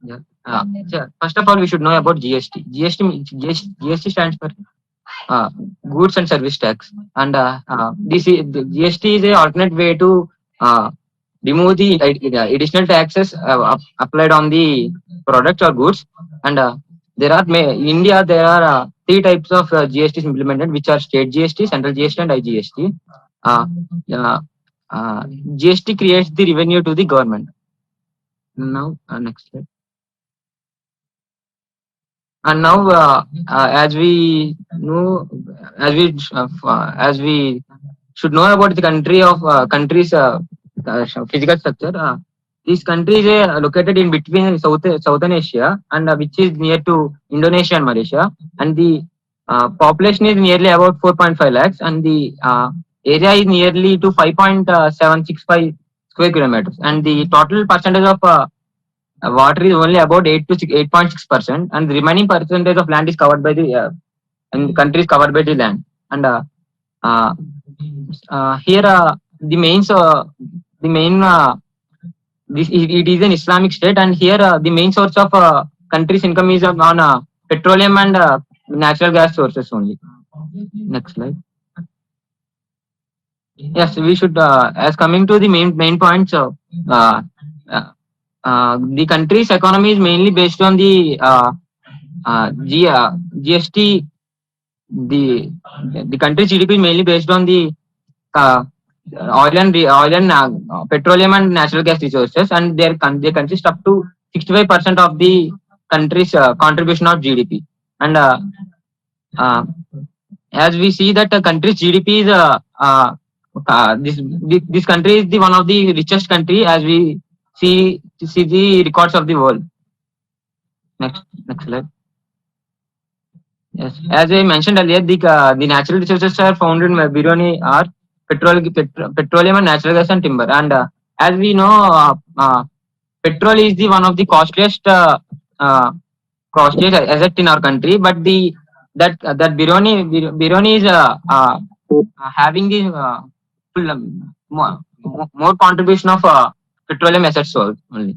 Yeah. First of all, we should know about GST. GST stands for goods and service tax, and the GST is a alternate way to remove the additional taxes applied on the products or goods. And there are in India there are three types of GSTs implemented, which are state GST, central GST, and IGST. GST creates the revenue to the government. Now, next slide. And now, as we know, as we should know about the country's physical structure. This country is located in between Southern Asia, and which is near to Indonesia and Malaysia. And the population is nearly about 4.5 lakhs, and the area is nearly to 5.765 square kilometers. And the total percentage of water is only about 8.6%, and the remaining percentage of land is covered by the and country is covered by the land. And here it is an Islamic state, and here the main source of country's income is on petroleum and natural gas sources only. Next slide. Yes, we should as coming to the main points. The country's economy is mainly based on the GST. The country's GDP is mainly based on the oil and petroleum and natural gas resources, and they consist up to 65% of the country's contribution of GDP. And as we see that the country's GDP is this country is the one of the richest country, as we see the records of the world. Next slide. Yes, as I mentioned earlier, the natural resources are found in Biruni are petroleum and natural gas and timber. And as we know, petrol is the one of the costliest asset in our country. But that Biruni is having the more contribution of petroleum assets only.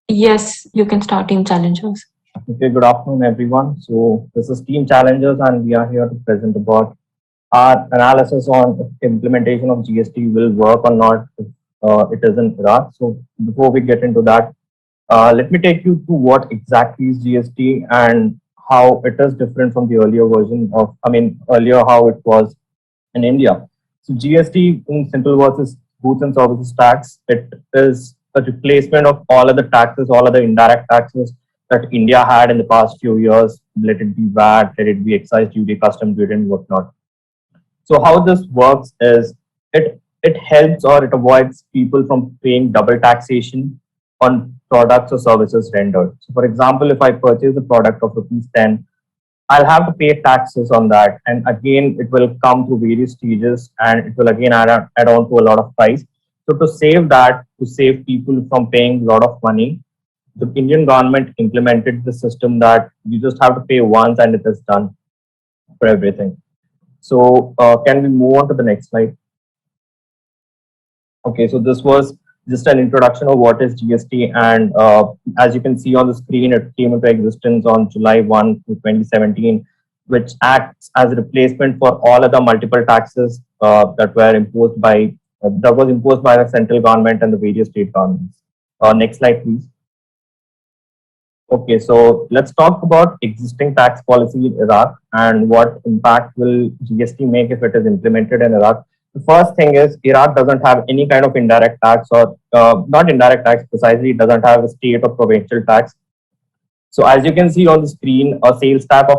Yes, you can start Team Challengers. Okay, good afternoon, everyone. So this is Team Challengers, and we are here to present about our analysis on if implementation of GST will work or not if it is in Iraq. So before we get into that, let me take you to what exactly is GST and how it is different from the earlier version of, earlier how it was in India. So GST in simple words is goods and services tax. It is a replacement of all other taxes, all other indirect taxes that India had in the past few years, let it be VAT, let it be excise duty, custom duty, and whatnot. So how this works is it helps or it avoids people from paying double taxation on products or services rendered. So for example, if I purchase a product of ₹10, I'll have to pay taxes on that. And again, it will come through various stages and it will again add on to a lot of price. So to save that, to save people from paying a lot of money, the Indian government implemented the system that you just have to pay once and it is done for everything. So can we move on to the next slide? Okay, so this was just an introduction of what is GST, and as you can see on the screen, it came into existence on July 1, 2017, which acts as a replacement for all other multiple taxes that were imposed by the central government and the various state governments. Next slide, please. Okay, so let's talk about existing tax policy in Iraq and what impact will GST make if it is implemented in Iraq. The first thing is Iraq doesn't have any kind of indirect tax, or not indirect tax precisely, it doesn't have a state or provincial tax. So as you can see on the screen, a sales tax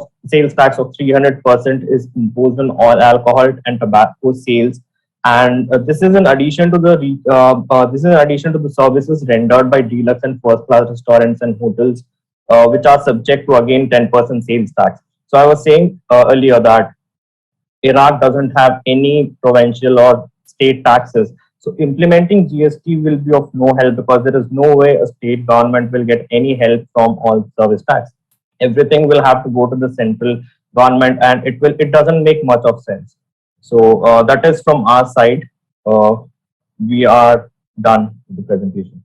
of 300% is imposed on all alcohol and tobacco sales, and this is in addition to the services rendered by deluxe and first class restaurants and hotels, which are subject to again 10% sales tax. So I was saying earlier that Iraq doesn't have any provincial or state taxes. So implementing GST will be of no help because there is no way a state government will get any help from all service tax. Everything will have to go to the central government, and it doesn't make much of sense. So that is from our side. We are done with the presentation.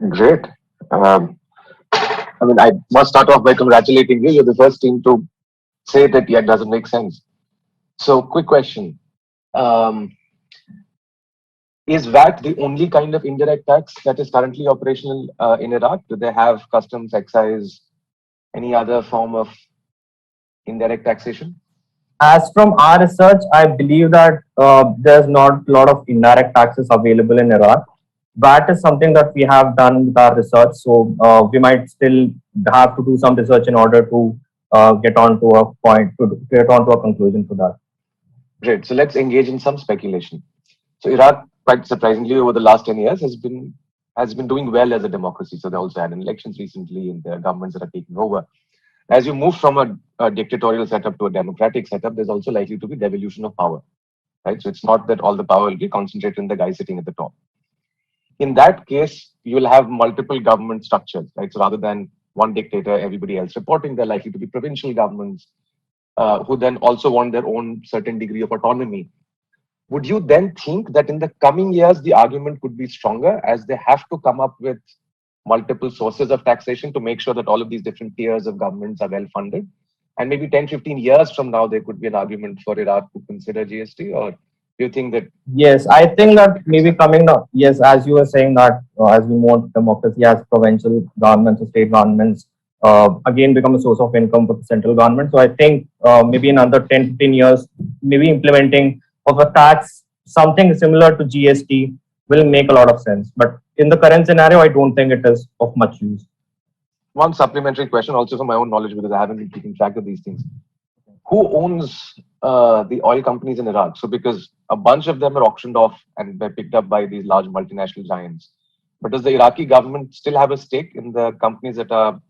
Great. I mean, I must start off by congratulating you. You're the first team to say that, yeah, it doesn't make sense. So, quick question. Is VAT the only kind of indirect tax that is currently operational in Iraq? Do they have customs, excise, any other form of indirect taxation? As from our research, I believe that there's not a lot of indirect taxes available in Iraq. VAT is something that we have done with our research, so we might still have to do some research in order to get on to a point, to get on to a conclusion for that. Great. So let's engage in some speculation. So Iraq, quite surprisingly, over the last 10 years has been doing well as a democracy. So they also had elections recently, and there are governments that are taking over. As you move from a dictatorial setup to a democratic setup, there's also likely to be devolution of power, right? So it's not that all the power will be concentrated in the guy sitting at the top. In that case, you will have multiple government structures, right? So rather than one dictator, everybody else reporting, they're likely to be provincial governments who then also want their own certain degree of autonomy. Would you then think that in the coming years, the argument could be stronger as they have to come up with multiple sources of taxation to make sure that all of these different tiers of governments are well funded? And maybe 10, 15 years from now, there could be an argument for Iraq to consider GST, or do you think that? Yes, I think that maybe coming down, yes, as you were saying that as we move democracy, as provincial governments or state governments again become a source of income for the central government. So I think maybe in another 10, 15 years, maybe implementing of a tax, something similar to GST will make a lot of sense. But in the current scenario, I don't think it is of much use. One supplementary question also from my own knowledge, because I haven't been keeping track of these things. Who owns the oil companies in Iraq? So because a bunch of them are auctioned off and they're picked up by these large multinational giants. But does the Iraqi government still have a stake in the companies that are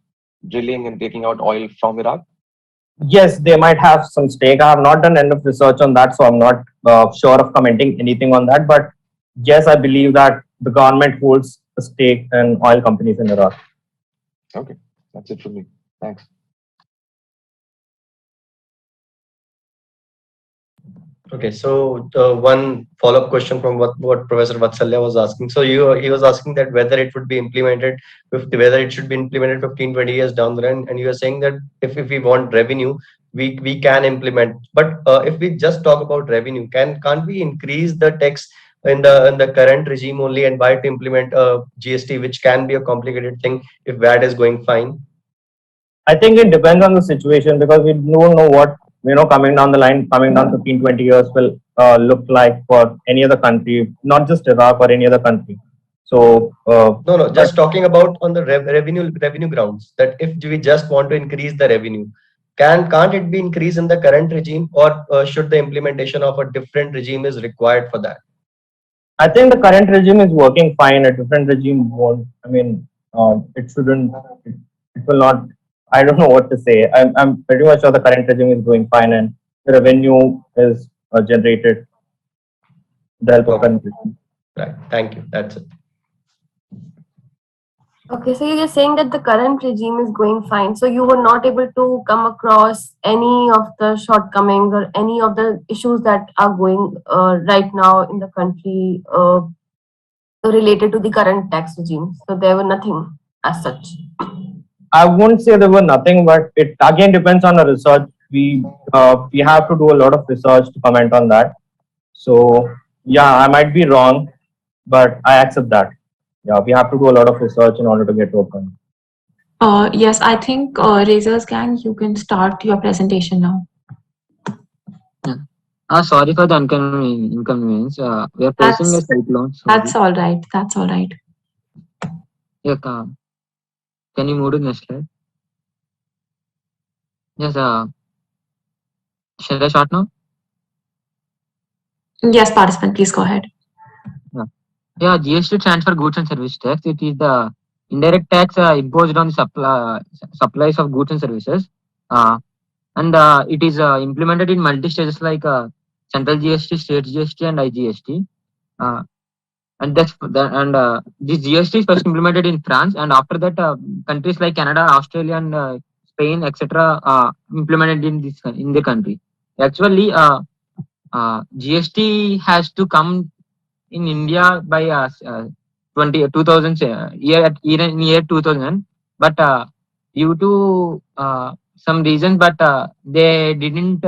drilling and taking out oil from Iraq? Yes, they might have some stake. I have not done enough research on that, so I'm not sure of commenting anything on that. But yes, I believe that the government holds a stake in oil companies in Iraq. Okay, that's it from me. Thanks. Okay, so one follow-up question from what Professor Vatsalya was asking. So he was asking that whether it would be implemented, whether it should be implemented 15, 20 years down the line. And you are saying that if we want revenue, we can implement. But if we just talk about revenue, can't we increase the tax in the current regime only, and why to implement GST, which can be a complicated thing if VAT is going fine? I think it depends on the situation, because we don't know what, coming down the line, coming down 15, 20 years will look like for any other country, not just Iraq or any other country. So no, just talking about on the revenue grounds, that if we just want to increase the revenue, can't it be increased in the current regime, or should the implementation of a different regime is required for that? I think the current regime is working fine. A different regime won't. I mean, it shouldn't. It will not. I don't know what to say. I'm pretty much sure the current regime is doing fine, and the revenue is generated with the help of current regime. Right. Thank you. That's it. Okay, so you're saying that the current regime is going fine. So you were not able to come across any of the shortcomings or any of the issues that are going right now in the country related to the current tax regime. So there were nothing as such. I won't say there were nothing, but it again depends on the research. We have to do a lot of research to comment on that. So yeah, I might be wrong, but I accept that. Yeah, we have to do a lot of research in order to get to a point. Yes, I think Razors Gang, you can start your presentation now. Yeah. Sorry for the inconvenience. We are facing a cyclone. That's all right. That's all right. Yeah, can you move to the next slide? Yes. Shall I start now? Yes, participant, please go ahead. Yeah, GST stands for Goods and Service Tax. It is the indirect tax imposed on the supplies of goods and services. and it is implemented in multi stages like central GST, state GST, and IGST. And this GST is first implemented in France, and after that, countries like Canada, Australia, and Spain, etc., implemented in the country. Actually, GST has to come in India by 2000 year 2000, but due to some reasons, but they didn't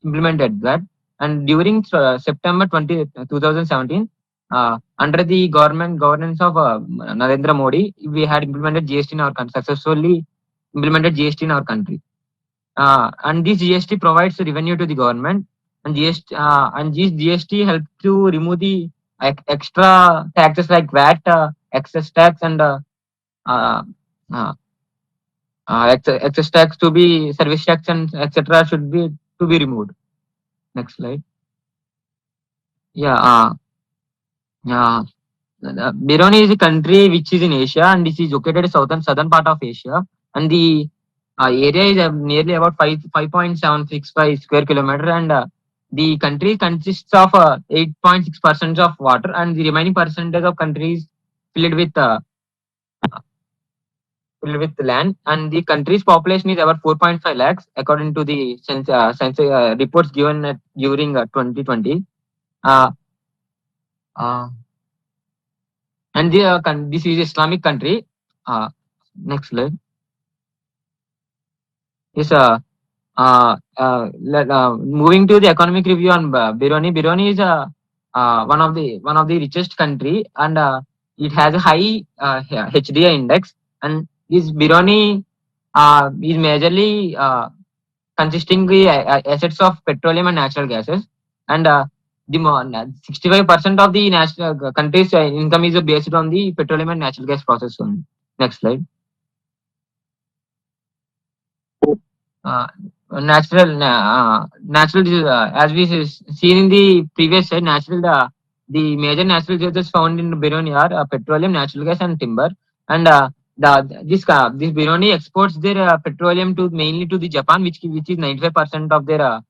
implemented that. And during September 2017, under the governance of Narendra Modi, we had implemented GST in our country, successfully implemented GST in our country. And this GST provides revenue to the government, and this GST helps to remove the extra taxes like VAT, excess tax, and excess tax to be service tax and etc. should be to be removed. Next slide. Yeah. Biruni is a country which is in Asia, and this is located in southern part of Asia, and the area is nearly about 5.765 square kilometer, and the country consists of 8.6% of water, and the remaining percentage of country is filled with land, and the country's population is about 4.5 lakhs according to the reports given during 2020. And this is Islamic country. Next slide. Yes, moving to the economic review on Biruni. Biruni is one of the richest country, and it has a high HDI index, and this Biruni is majorly consisting the assets of petroleum and natural gases, and the 65% of the national country's income is based on the petroleum and natural gas process only. Next slide. Natural, as we seen in the previous slide, the major natural resources found in Biruni are petroleum, natural gas, and timber. And this Biruni exports their petroleum mainly to the Japan, which is 95% of their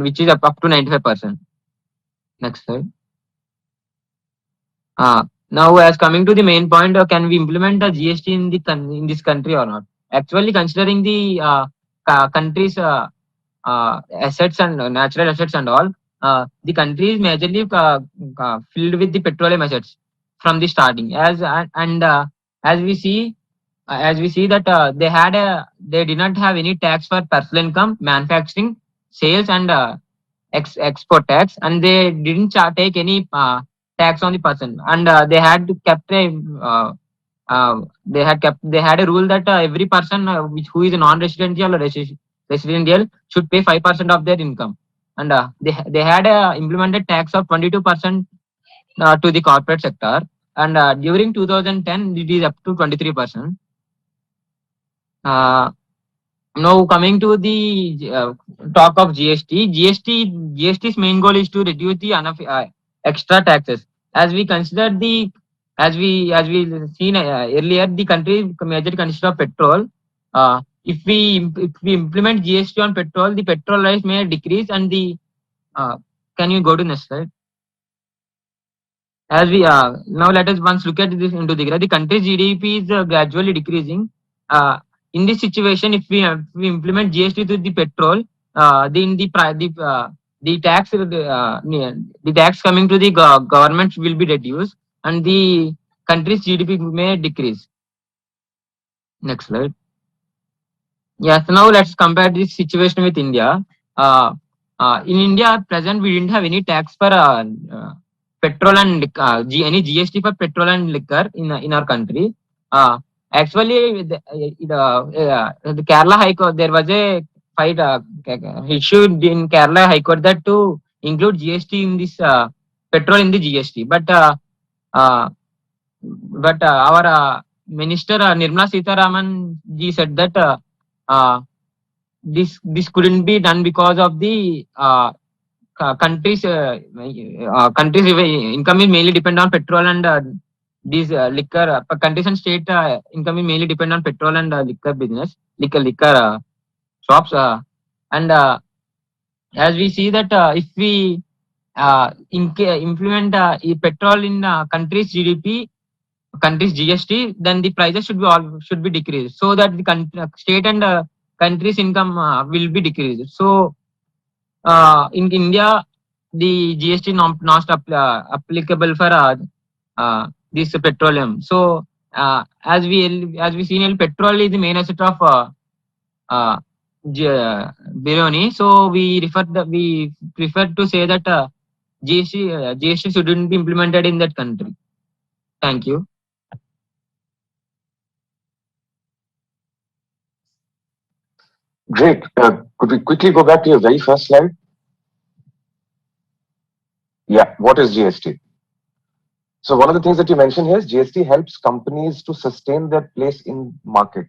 which is up to 95%. Next slide. Now, as coming to the main point, can we implement the GST in this country or not? Actually, considering the country's assets and natural assets and all, the country is majorly filled with the petroleum assets from the starting. As we see that they did not have any tax for personal income, manufacturing, sales, and export tax, and they didn't take any tax on the person, and they had a rule that every person who is non-residential or residential should pay 5% of their income, and they had implemented tax of 22% to the corporate sector, and during 2010 it is up to 23%. Now, coming to the talk of GST's main goal is to reduce the extra taxes. As we considered as we seen earlier, the country majorly consists of petrol. If we implement GST on petrol, the petrol price may decrease, and the can you go to next slide? As we now let us once look at this into the country's GDP is gradually decreasing. In this situation, if we implement GST to the petrol, then the tax coming to the government will be reduced, and the country's GDP may decrease. Next slide. Yes, now let's compare this situation with India. In India, at present, we didn't have any tax for petrol and any GST for petrol and liquor in our country. Actually, the Kerala High Court, there was a fight issued in Kerala High Court that to include GST in this petrol in the GST, but our Minister Nirmala Sitharaman ji said that this couldn't be done because of the country's income is mainly dependent on petrol and these liquor countries and state income is mainly depend on petrol and liquor business, liquor shops, and as we see that if we implement petrol in countries GDP, countries GST, then the prices should be decreased so that the state and country's income will be decreased. So in India, the GST not applicable for this petroleum. So as we seen, petrol is the main asset of Biruni. So we prefer to say that GST shouldn't be implemented in that country. Thank you. Great. Could we quickly go back to your very first slide? Yeah. What is GST? So one of the things that you mentioned here is GST helps companies to sustain their place in market.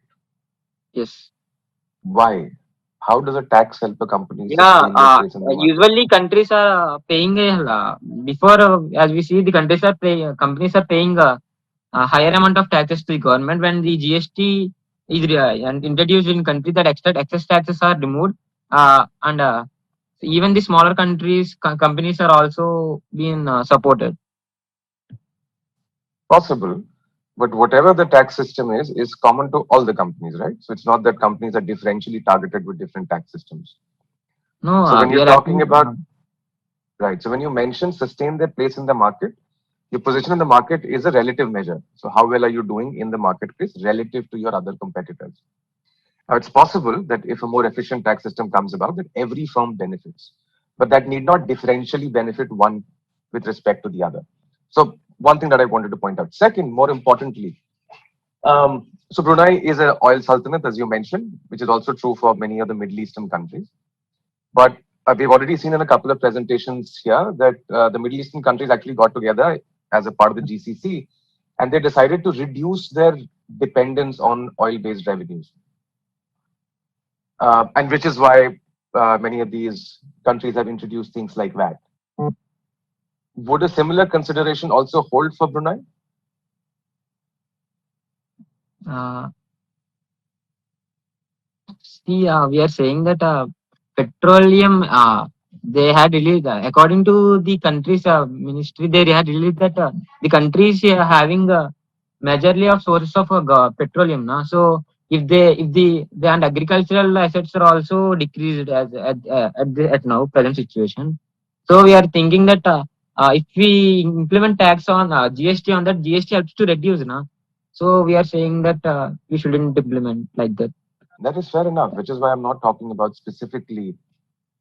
Yes. Why? How does a tax help a company Yeah, sustain their place in the market? usually countries are paying before, as we see, the countries are paying, companies are paying a higher amount of taxes to the government. When the GST is introduced in countries, that excess taxes are removed, and even the smaller countries companies are also being supported. Possible, but whatever the tax system is common to all the companies, right? So it's not that companies are differentially targeted with different tax systems. No, So when we you're are talking actually- about, right, so when you mention sustain their place in the market, your position in the market is a relative measure. So how well are you doing in the marketplace relative to your other competitors? Now it's possible that if a more efficient tax system comes about, that every firm benefits, but that need not differentially benefit one with respect to the other. So one thing that I wanted to point out. Second, more importantly, so Brunei is an oil sultanate, as you mentioned, which is also true for many of the Middle Eastern countries. But we've already seen in a couple of presentations here that the Middle Eastern countries actually got together as a part of the GCC, and they decided to reduce their dependence on oil-based revenues. And which is why many of these countries have introduced things like VAT. Would a similar consideration also hold for Brunei? See, we are saying that petroleum, they had released, according to the country's ministry, they had released that the countries having majorly of sources of petroleum. So if the and agricultural assets are also decreased at now present situation. So we are thinking that if we implement tax on GST on that, GST helps to reduce. So we are saying that we shouldn't implement like that. That is fair enough, which is why I'm not talking about specifically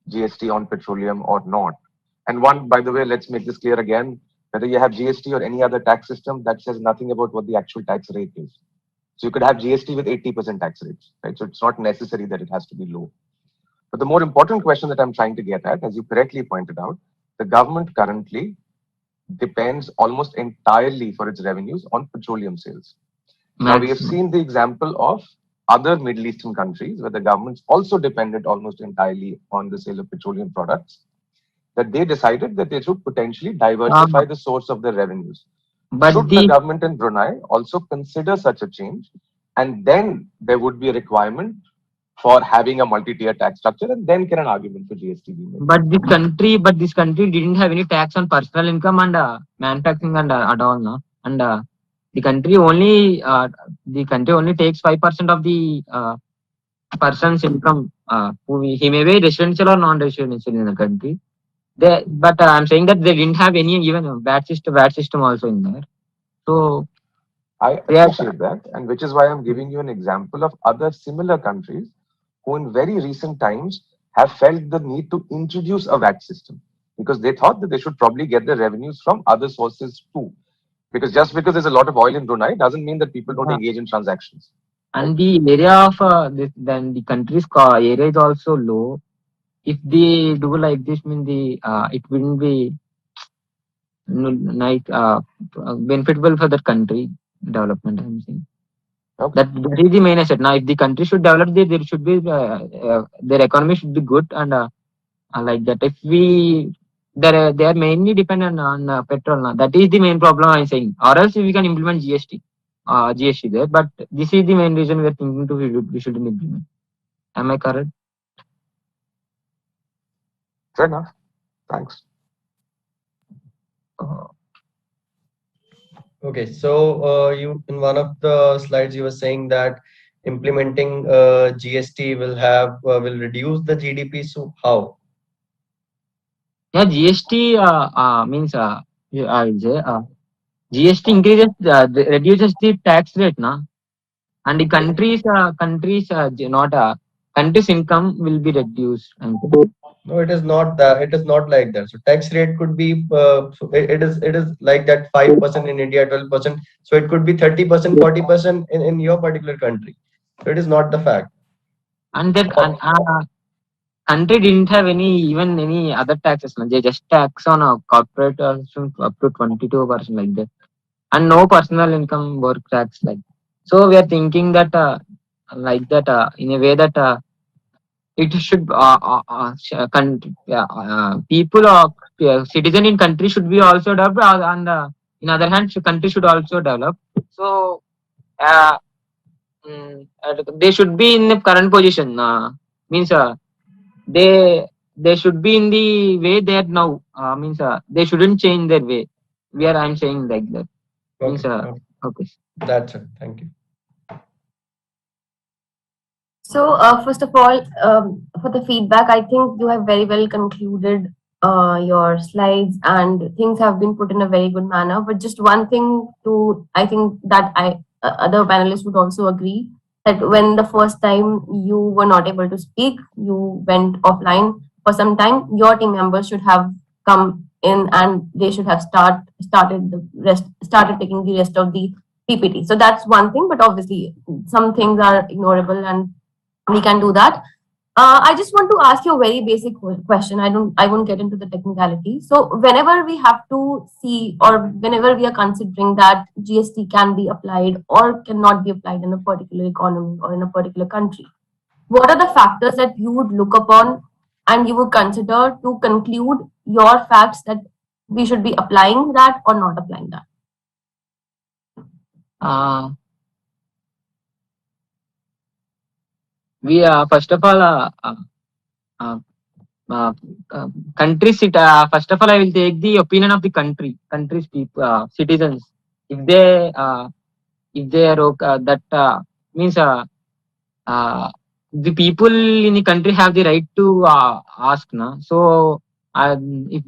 GST on petroleum or not. And one, by the way, let's make this clear again, whether you have GST or any other tax system, that says nothing about what the actual tax rate is. So you could have GST with 80% tax rates, right? So it's not necessary that it has to be low. But the more important question that I'm trying to get at, as you correctly pointed out, the government currently depends almost entirely for its revenues on petroleum sales. Now we have seen the example of other Middle Eastern countries where the governments also depended almost entirely on the sale of petroleum products, that they decided that they should potentially diversify the source of their revenues. But Should the government in Brunei also consider such a change? And then there would be a requirement for having a multi-tier tax structure, and then can an argument for GST be made? But this country didn't have any tax on personal income and manufacturing and all, no? And the country only takes 5% of the person's income. He may be residential or non-residential in the country. But I'm saying that they didn't have any even VAT system also in there. So I appreciate that, and which is why I'm giving you an example of other similar countries who in very recent times have felt the need to introduce a VAT system because they thought that they should probably get their revenues from other sources too. Because just because there's a lot of oil in Brunei doesn't mean that people don't engage in transactions. And the area of then the country's area is also low. If they do like this, it wouldn't be like benefitable for the country development. I'm saying. Okay. That is the main asset. Now, if the country should develop, there should be their economy should be good and like that. If we they are mainly dependent on petrol now. That is the main problem I'm saying. Or else we can implement GST there. But this is the main reason we are thinking to we shouldn't implement. Am I correct? Fair enough. Thanks. Okay, so you in one of the slides you were saying that implementing GST will reduce the GDP. So how? Yeah, GST means yeah, I will say GST increases reduces the tax rate, na, and the country's country's income will be reduced. No, it is not that. It is not like that. So tax rate could be it is like that 5% in India, 12%. So it could be 30%, 40% in your particular country. So it is not the fact. And that country didn't have any other taxes. Na. They just tax on a corporate up to 22% like that, and no personal income work tax like. So we are thinking that like that in a way that it should people or citizen in country should be also developed, and in other hand country should also develop. So they should be in the current position. Means they should be in the way they are now. Means they shouldn't change their way. I'm saying like that. Means okay. That's it. Thank you. So, first of all, for the feedback, I think you have very well concluded your slides and things have been put in a very good manner. But just one thing I think that other panelists would also agree that when the first time you were not able to speak, you went offline for some time, your team members should have come in and they should have started taking the rest of the PPT. So that's one thing, but obviously some things are ignorable and we can do that. I just want to ask you a very basic question. I won't get into the technicality. So whenever we have to see or whenever we are considering that GST can be applied or cannot be applied in a particular economy or in a particular country, what are the factors that you would look upon and you would consider to conclude your facts that we should be applying that or not applying that? We first of all countries. First of all, I will take the opinion of the country's people, citizens. If they are that means the people in the country have the right to ask, na. So if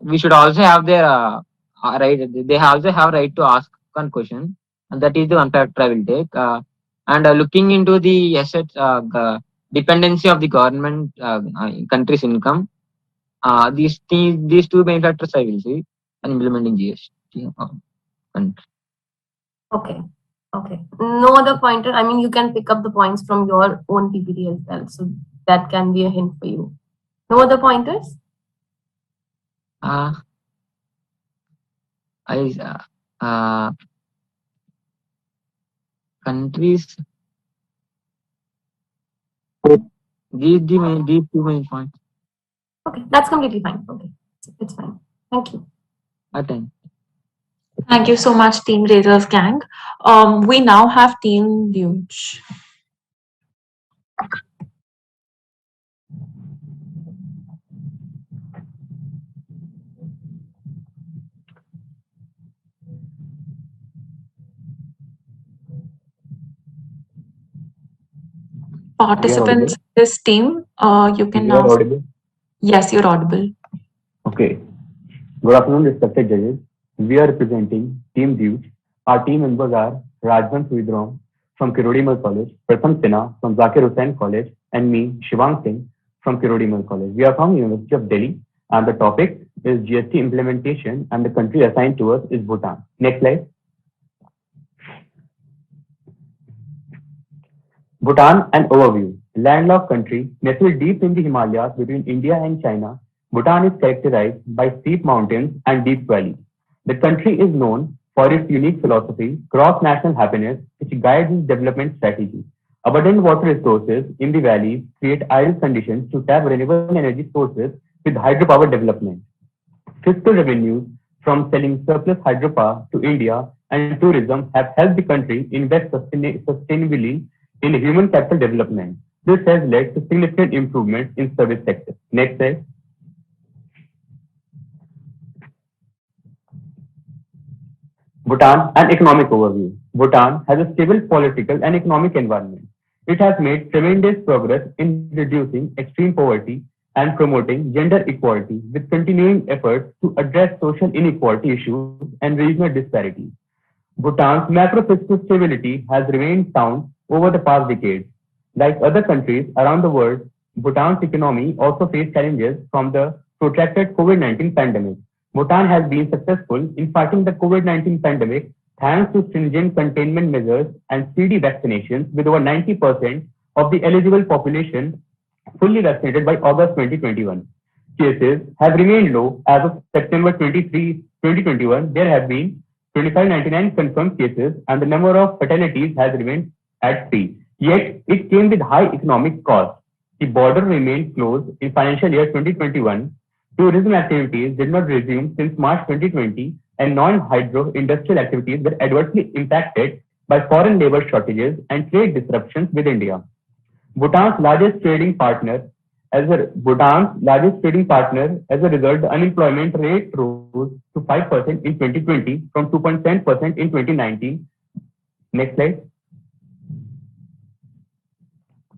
we should also have their right. They also have right to ask one question, and that is the one factor I will take. And looking into the assets, dependency of the government, country's income, these two main factors I will see and implementing GST. Okay. No other pointer. I mean, you can pick up the points from your own PPT as well, so that can be a hint for you. No other pointers? Countries. These two main points. Okay, that's completely fine. Okay, it's fine. Thank you. Thank you so much, Team Razors gang. We now have Team Duge. Participants in this team, you can now. Audible? Yes, you're audible. Okay. Good afternoon, respected judges. We are representing Team Duge. Our team members are Rajvan Suidrom from Kirodimal College, Pratham Sinha from Zakir Hussain College, and me, Shivang Singh from Kirodimal College. We are from University of Delhi, and the topic is GST implementation, and the country assigned to us is Bhutan. Next slide. Bhutan, an overview. Landlocked country, nestled deep in the Himalayas between India and China, Bhutan is characterized by steep mountains and deep valleys. The country is known for its unique philosophy, cross-national happiness, which guides its development strategy. Abundant water resources in the valleys create ideal conditions to tap renewable energy sources with hydropower development. Fiscal revenues from selling surplus hydropower to India and tourism have helped the country invest sustainably in human capital development. This has led to significant improvements in service sector. Next slide. Bhutan, an economic overview. Bhutan has a stable political and economic environment. It has made tremendous progress in reducing extreme poverty and promoting gender equality with continuing efforts to address social inequality issues and regional disparities. Bhutan's macro-fiscal stability has remained sound over the past decades. Like other countries around the world, Bhutan's economy also faced challenges from the protracted COVID-19 pandemic. Bhutan has been successful in fighting the COVID-19 pandemic thanks to stringent containment measures and speedy vaccinations, with over 90% of the eligible population fully vaccinated by August 2021. Cases have remained low. As of September 23, 2021, there have been 2599 confirmed cases and the number of fatalities has remained at 3. Yet, it came with high economic costs. The border remained closed in financial year 2021. Tourism activities did not resume since March 2020, and non-hydro industrial activities were adversely impacted by foreign labor shortages and trade disruptions with India. Bhutan's largest trading partner, as a result, the unemployment rate rose to 5% in 2020 from 2.7% in 2019. Next slide.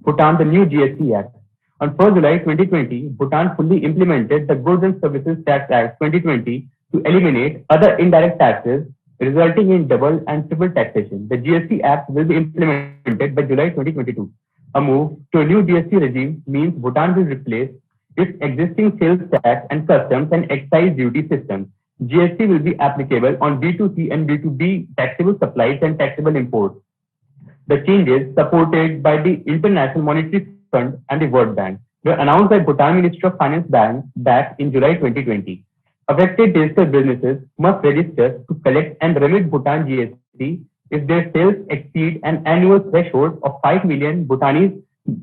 Bhutan, the new GST Act. On 1st July 2020, Bhutan fully implemented the Goods and Services Tax Act 2020 to eliminate other indirect taxes, resulting in double and triple taxation. The GST Act will be implemented by July 2022. A move to a new GST regime means Bhutan will replace its existing sales tax and customs and excise duty systems. GST will be applicable on B2C and B2B taxable supplies and taxable imports. The changes, supported by the International Monetary Fund and the World Bank, were announced by Bhutan Ministry of Finance back in July 2020. Affected digital businesses must register to collect and remit Bhutan GST if their sales exceed an annual threshold of 5 million Bhutanese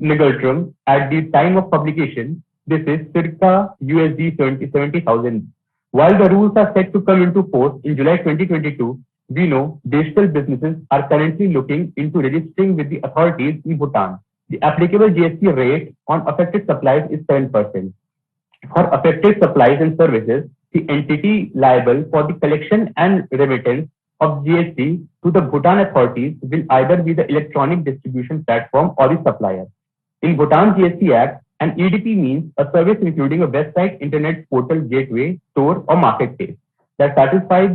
ngultrum at the time of publication. This is circa USD 70,000. While the rules are set to come into force in July 2022, we know digital businesses are currently looking into registering with the authorities in Bhutan. The applicable GST rate on affected supplies is 7%. For affected supplies and services, the entity liable for the collection and remittance of GST to the Bhutan authorities will either be the electronic distribution platform or the supplier. In Bhutan GST Act, an EDP means a service including a website, internet portal, gateway, store, or marketplace that satisfies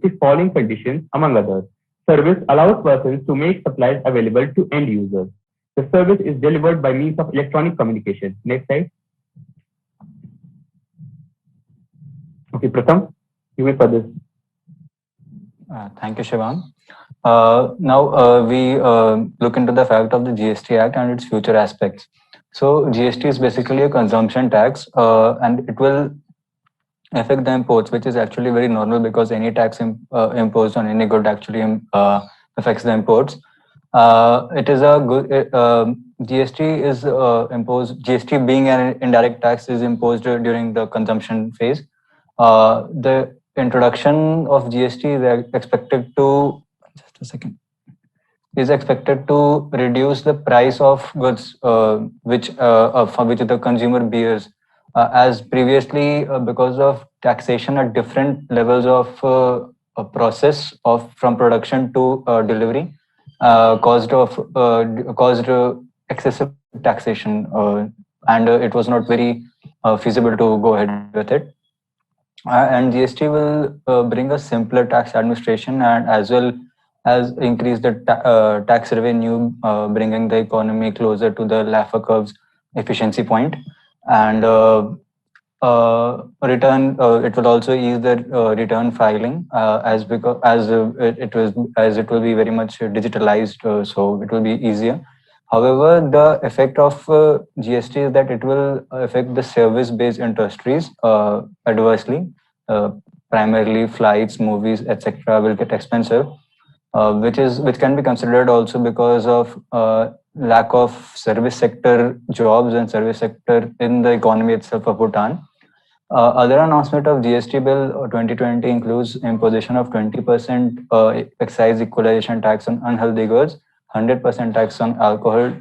the following conditions, among others. Service allows persons to make supplies available to end users. The service is delivered by means of electronic communication. Next slide. Okay, Pratham, you may further. Thank you, Shivang. Now we look into the fact of the GST Act and its future aspects. So GST is basically a consumption tax, and it will affect the imports, which is actually very normal because any tax imposed on any good actually affects the imports. It is a good GST is imposed. GST being an indirect tax is imposed during the consumption phase. The introduction of GST is expected to reduce the price of goods which the consumer bears, as previously because of taxation at different levels of process from production to delivery caused excessive taxation, and it was not very feasible to go ahead with it. And GST will bring a simpler tax administration and as well as increase the tax revenue, bringing the economy closer to the Laffer curve's efficiency point. And it will also ease the return filing as it will be very much digitalized, so it will be easier. However, the effect of GST is that it will affect the service-based industries adversely. Primarily flights, movies, etc. will get expensive, which can be considered also because of lack of service sector jobs and service sector in the economy itself of Bhutan. Other announcement of GST bill 2020 includes imposition of 20% excise equalization tax on unhealthy goods, 100% tax on alcohol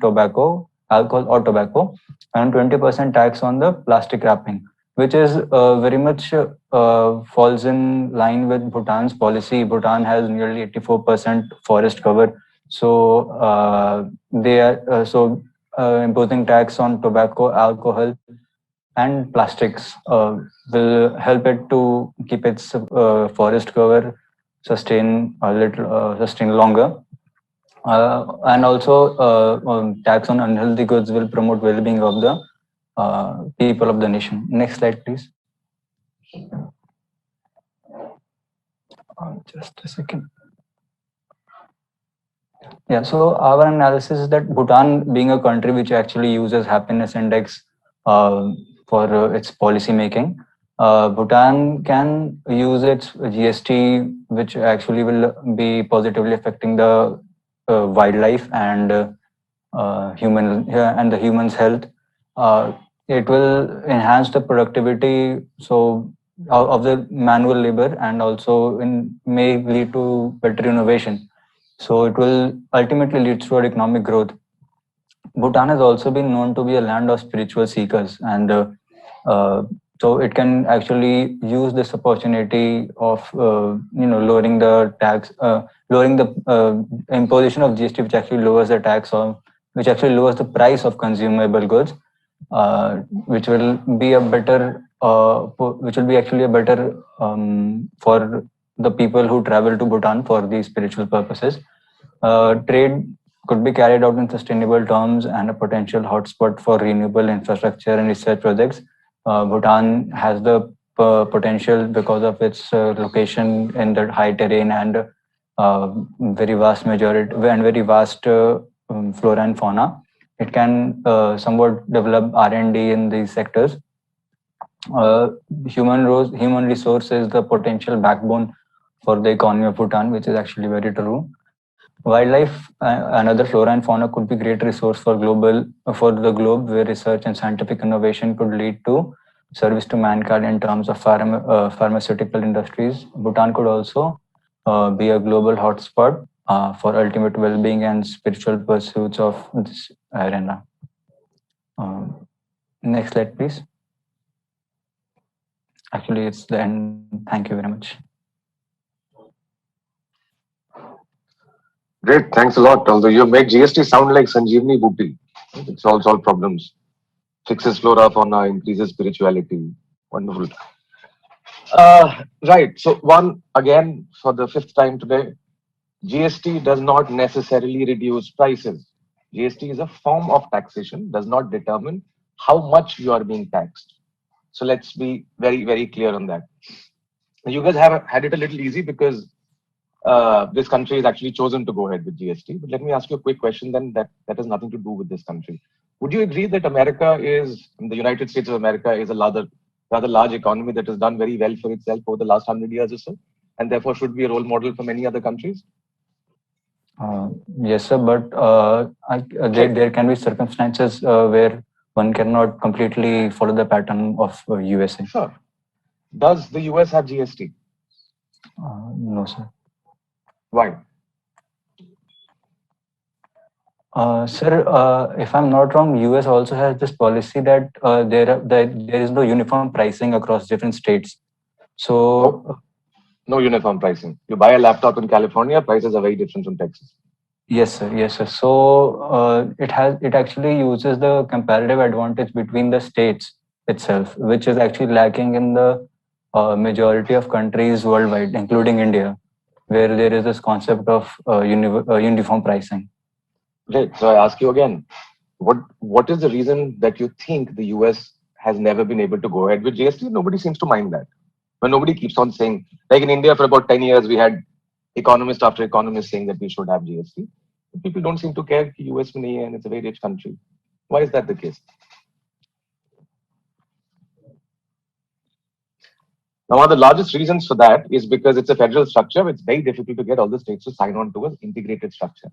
or tobacco, and 20% tax on the plastic wrapping, which is very much falls in line with Bhutan's policy. Bhutan has nearly 84% forest cover, so they are imposing tax on tobacco, alcohol, and plastics will help it to keep its forest cover sustain longer. And also tax on unhealthy goods will promote well-being of the people of the nation. Next slide, please. Just a second. Yeah, so our analysis is that Bhutan, being a country which actually uses happiness index for its policy making, Bhutan can use its GST, which actually will be positively affecting the wildlife and the human's health. It will enhance the productivity of the manual labor, and also may lead to better innovation. So it will ultimately lead to economic growth. Bhutan has also been known to be a land of spiritual seekers, and so it can actually use this opportunity of lowering the tax, lowering the imposition of GST, which actually lowers the tax which actually lowers the price of consumable goods, which will be a better, actually a better for the people who travel to Bhutan for these spiritual purposes. Trade could be carried out in sustainable terms and a potential hotspot for renewable infrastructure and research projects. Bhutan has the potential because of its location in the high terrain and very vast flora and fauna. It can somewhat develop R&D in these sectors. Human resource is the potential backbone for the economy of Bhutan, which is actually very true. Wildlife, another flora and fauna could be great resource for the globe, where research and scientific innovation could lead to service to mankind in terms of pharmaceutical industries. Bhutan could also be a global hotspot for ultimate well-being and spiritual pursuits of this arena. Next slide, please. Actually, it's the end. Thank you very much. Great, thanks a lot. Although you made GST sound like Sanjeevani Booty. It solves all problems, fixes flora, fauna, increases spirituality. Wonderful. Right. So again, for the fifth time today, GST does not necessarily reduce prices. GST is a form of taxation, does not determine how much you are being taxed. So let's be very, very clear on that. You guys have had it a little easy because this country has actually chosen to go ahead with GST. But let me ask you a quick question then that has nothing to do with this country. Would you agree that the United States of America is a rather large economy that has done very well for itself over the last 100 years or so, and therefore should be a role model for many other countries? Yes, sir, but there can be circumstances where one cannot completely follow the pattern of USA. Sure. Does the US have GST? No, sir. Why? Sir, if I'm not wrong, US also has this policy that there is no uniform pricing across different states. So no uniform pricing. You buy a laptop in California, prices are very different from Texas. Yes, sir. Yes, sir. So it actually uses the comparative advantage between the states itself, which is actually lacking in the majority of countries worldwide, including India, where there is this concept of uniform pricing. Great. So I ask you again, what is the reason that you think the US has never been able to go ahead with GST? Nobody seems to mind that. But nobody keeps on saying, like in India for about 10 years, we had economist after economist saying that we should have GST. People don't seem to care. US and it's a very rich country. Why is that the case? Now, one of the largest reasons for that is because it's a federal structure. It's very difficult to get all the states to sign on to an integrated structure.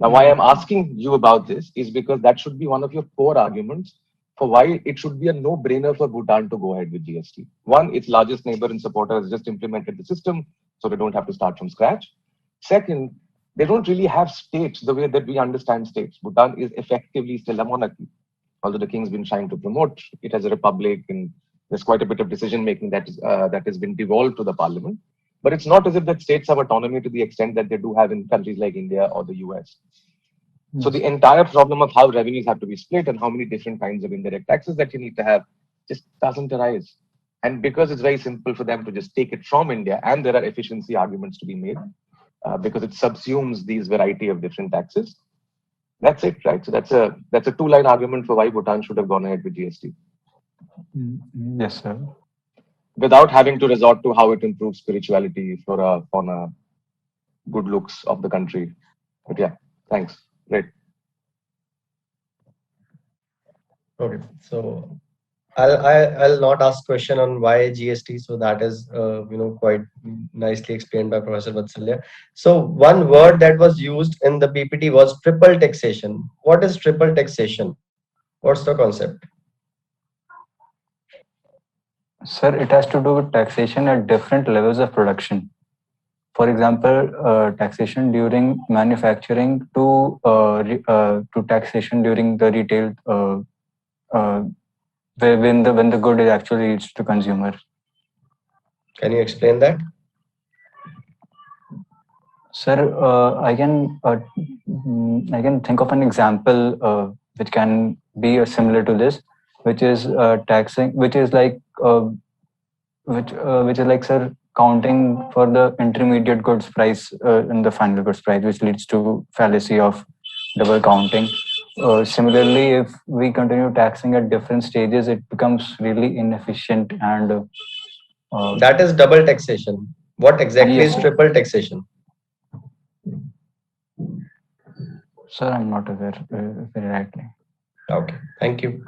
Now, why I'm asking you about this is because that should be one of your core arguments for why it should be a no-brainer for Bhutan to go ahead with GST. One, its largest neighbor and supporter has just implemented the system, so they don't have to start from scratch. Second, they don't really have states the way that we understand states. Bhutan is effectively still a monarchy, although the king's been trying to promote it as a republic, and there's quite a bit of decision-making that has been devolved to the parliament. But it's not as if that states have autonomy to the extent that they do have in countries like India or the US. So the entire problem of how revenues have to be split and how many different kinds of indirect taxes that you need to have just doesn't arise. And because it's very simple for them to just take it from India, and there are efficiency arguments to be made because it subsumes these variety of different taxes. That's it, right? So that's a two-line argument for why Bhutan should have gone ahead with GST. Yes, sir. Without having to resort to how it improves spirituality, flora, fauna, good looks of the country. But yeah, thanks. Great. Okay, so I'll not ask question on why GST. So that is quite nicely explained by Professor Vatsalya. So one word that was used in the PPT was triple taxation. What is triple taxation? What's the concept? Sir, it has to do with taxation at different levels of production. For example, taxation during manufacturing to taxation during the retail when the good is actually reached to consumer. Can you explain that? Sir, I can think of an example which can be similar to this, which is taxing, which is like sir, counting for the intermediate goods price in the final goods price, which leads to fallacy of double counting. Similarly, if we continue taxing at different stages, it becomes really inefficient and that is double taxation. What exactly yes, is triple taxation? Sir, I'm not aware very rightly. Okay, thank you.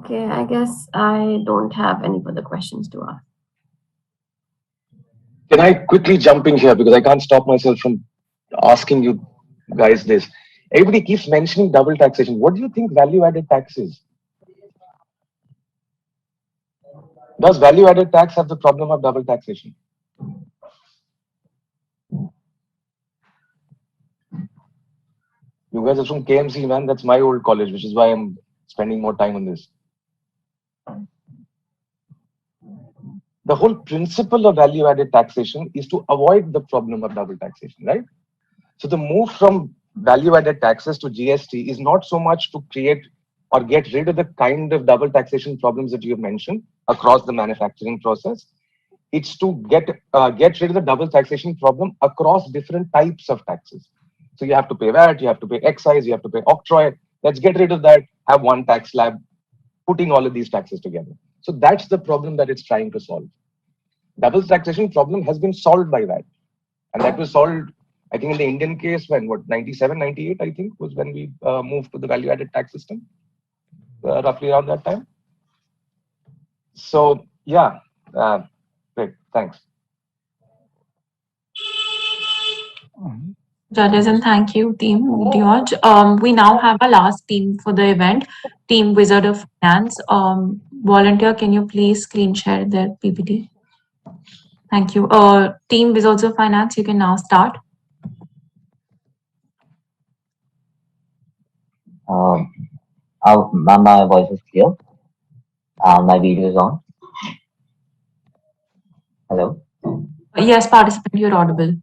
Okay, I guess I don't have any further questions to ask. Can I quickly jump in here because I can't stop myself from asking you guys this. Everybody keeps mentioning double taxation. What do you think value-added tax is? Does value-added tax have the problem of double taxation? You guys are from KMC, man. That's my old college, which is why I'm spending more time on this. The whole principle of value-added taxation is to avoid the problem of double taxation, right? So the move from value-added taxes to GST is not so much to create or get rid of the kind of double taxation problems that you have mentioned across the manufacturing process. It's to get rid of the double taxation problem across different types of taxes. So you have to pay VAT, you have to pay excise, you have to pay octroi. Let's get rid of that, have one tax slab, putting all of these taxes together. So that's the problem that it's trying to solve. Double taxation problem has been solved by that. And that was solved, I think, in the Indian case when, 97, 98, I think, was when we moved to the value-added tax system, roughly around that time. So, yeah, great, thanks. Judges, and thank you, Team George. We now have our last team for the event, Team Wizard of Finance. Volunteer, can you please screen share their PPT? Thank you. Team Wizards of Finance, you can now start. My voice is clear. My video is on. Hello? Yes, participant, you're audible.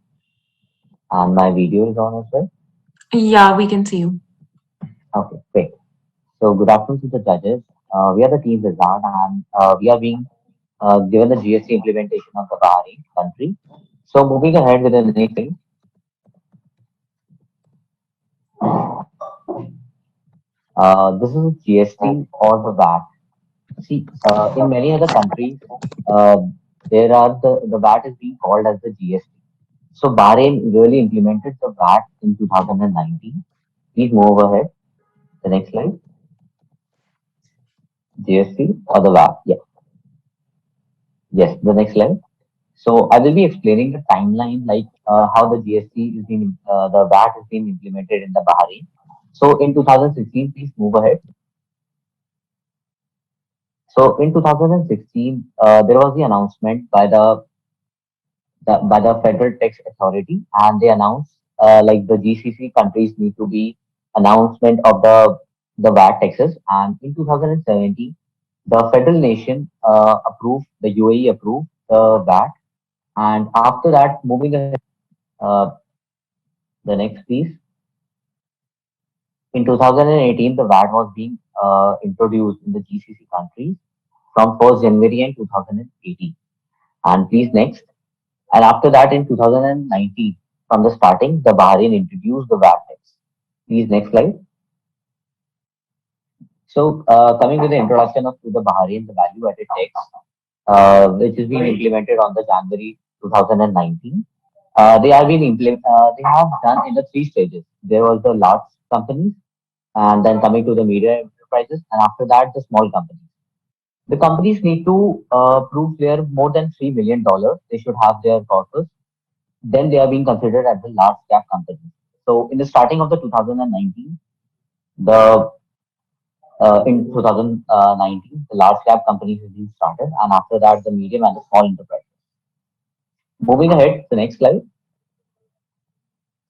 My video is on as well? Yeah, we can see you. Okay, great. So good afternoon to the judges. We are the Team Wizard and we are being given the GST implementation of the Bahrain country. So moving ahead with the next thing. This is GST or the VAT. See, in many other countries, there are the VAT is being called as the GST. So Bahrain really implemented the VAT in 2019. Please move ahead. The next slide. GST or the VAT, yeah. Yes, the next slide. So I will be explaining the timeline, like how the GST is being, the VAT is being implemented in the Bahrain. So in 2016, please move ahead. So in 2016, there was the announcement by the Federal Tax Authority, and they announced like the GCC countries need to be announcement of the VAT taxes. And in 2017, the federal nation approved, the UAE approved the VAT. And after that, moving ahead, uh, the next piece. In 2018, the VAT was being introduced in the GCC countries from 1st January in 2018. And please next. And after that, in 2019, from the starting, the Bahrain introduced the VAT tax. Please next slide. So coming to the introduction of to the Bahrain, the value-added tax, which is being implemented on the January 2019. They have been they have done in the three stages. There was the large companies, and then coming to the medium enterprises, and after that the small companies. The companies need to prove their more than $3 million. They should have their corpus. Then they are being considered as the large cap companies. So in the starting of the 2019, the in 2019, the large cap companies have been started, and after that the medium and the small enterprises. Moving ahead, the next slide.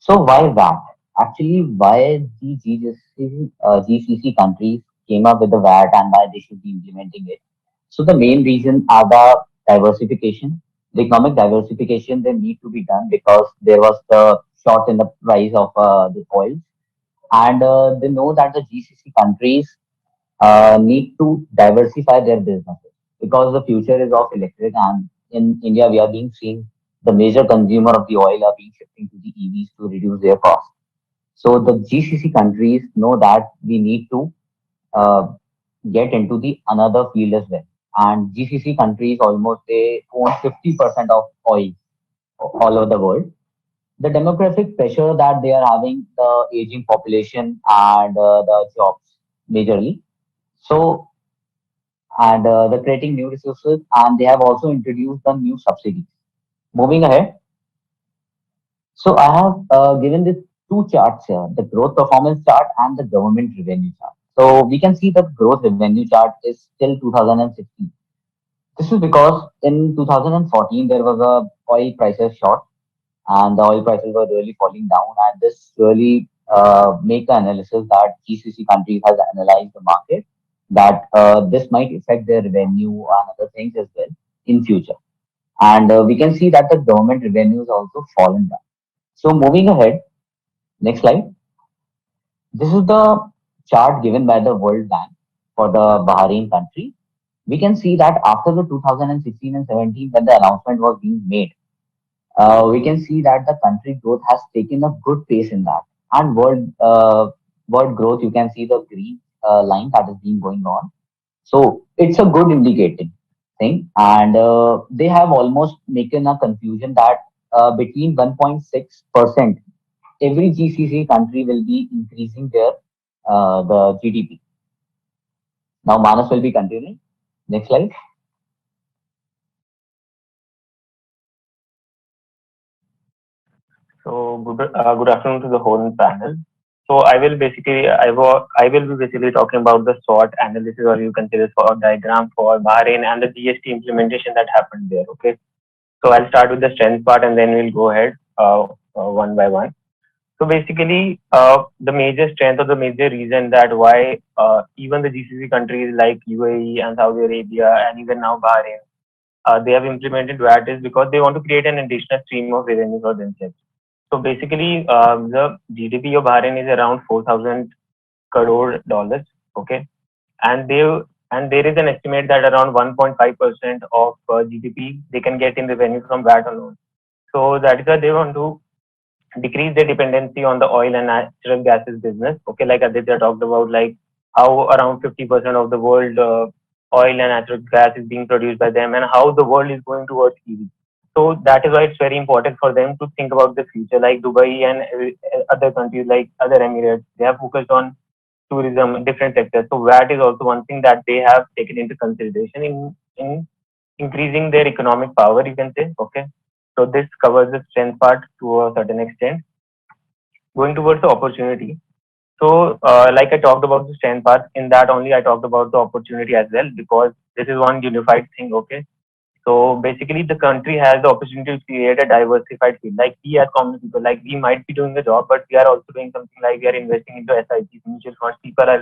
So why VAT? Actually, why the GCC countries came up with the VAT and why they should be implementing it. So the main reason are the diversification, the economic diversification. They need to be done because there was the short in the price of the oil, and they know that the GCC countries need to diversify their businesses because the future is of electric, and in India we are being seen the major consumer of the oil are being shifting to the EVs to reduce their cost. So the GCC countries know that we need to uh, get into the another field as well. And GCC countries almost they own 50% of oil all over the world. The demographic pressure that they are having, the aging population and the jobs majorly. So and the creating new resources, and they have also introduced the new subsidies. Moving ahead, so I have given the two charts here, the growth performance chart and the government revenue chart. So we can see the growth revenue chart is still 2016. This is because in 2014 there was a oil prices short, and the oil prices were really falling down, and this really make the analysis that GCC countries has analyzed the market that this might affect their revenue and other things as well in future. And we can see that the government revenues also fallen down. So moving ahead, next slide. This is the chart given by the World Bank for the Bahrain country. We can see that after the 2016 and 17, when the announcement was being made, we can see that the country growth has taken a good pace in that. And world growth, you can see the green line that is being going on. So it's a good indicating thing. And they have almost making a confusion that between 1.6% every GCC country will be increasing their the GDP. Now Manas will be continuing. Next slide. So good afternoon to the whole panel. So I will be basically talking about the SWOT analysis, or you can say the SWOT diagram for Bahrain and the GST implementation that happened there. Okay. So I'll start with the strength part, and then we'll go ahead one by one. So basically, the major strength or the major reason that why even the GCC countries like UAE and Saudi Arabia and even now Bahrain, they have implemented VAT is because they want to create an additional stream of revenue for themselves. So basically, the GDP of Bahrain is around 4,000 crore dollars. Okay, and there is an estimate that around 1.5% of GDP they can get in revenue from VAT alone. So that is why they want to decrease their dependency on the oil and natural gases business. Okay, like Aditya talked about, like how around 50% of the world oil and natural gas is being produced by them, and how the world is going towards EV. So that is why it's very important for them to think about the future. Like Dubai and other countries like other Emirates, they have focused on tourism, different sectors. So VAT is also one thing that they have taken into consideration in increasing their economic power, you can say. Okay, so this covers the strength part to a certain extent. Going towards the opportunity. So, like I talked about the strength part, in that only I talked about the opportunity as well, because this is one unified thing. Okay, so basically the country has the opportunity to create a diversified field. Like we as common people, like we might be doing a job, but we are also doing something like we are investing into SIPs, mutual funds. People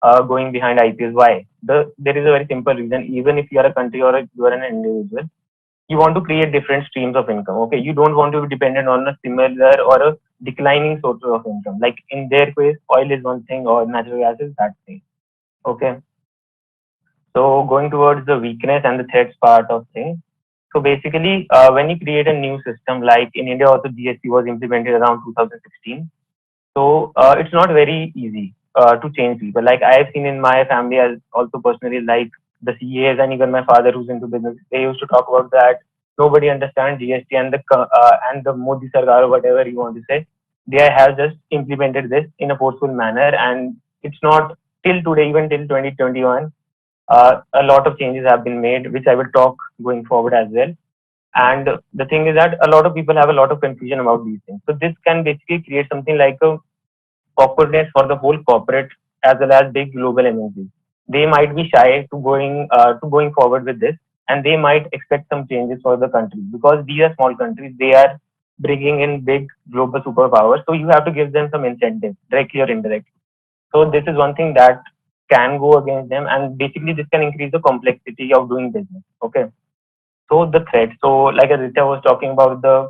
are going behind IPOs. Why? There is a very simple reason. Even if you are a country or you are an individual, you want to create different streams of income. Okay, you don't want to be dependent on a similar or a declining source of income. Like in their case, oil is one thing or natural gas is that thing. Okay, so going towards the weakness and the threats part of things. So basically, when you create a new system, like in India also GST was implemented around 2016. So it's not very easy to change people. Like I have seen in my family as also personally, like the CAs and even my father who's into business, they used to talk about that nobody understands GST and the Modi Sarkar or whatever you want to say. They have just implemented this in a forceful manner, and it's not till today, even till 2021. A lot of changes have been made, which I will talk going forward as well. And the thing is that a lot of people have a lot of confusion about these things. So this can basically create something like a awkwardness for the whole corporate as well as big global MNCs. They might be shy to going forward with this, and they might expect some changes for the country because these are small countries. They are bringing in big global superpowers, so you have to give them some incentive, directly or indirectly. So this is one thing that can go against them, and basically this can increase the complexity of doing business. Okay. So the threat. So like Aditya was talking about the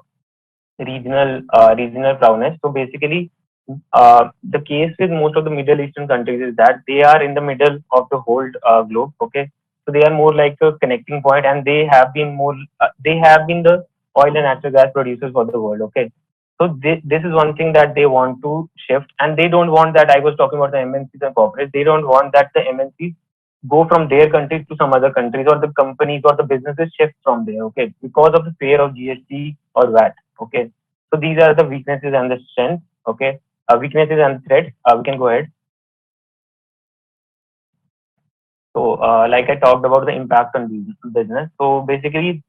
regional prowess. So basically, the case with most of the Middle Eastern countries is that they are in the middle of the whole globe. Okay, so they are more like a connecting point, and they have been the oil and natural gas producers for the world. Okay, so this is one thing that they want to shift, and they don't want that. I was talking about the MNCs and corporates. They don't want that the MNCs go from their countries to some other countries, or the companies or the businesses shift from there. Okay, because of the fear of GST or VAT. Okay, so these are the weaknesses and the strengths. Okay, weaknesses and threats. We can go ahead. So, like I talked about the impact on business. So basically,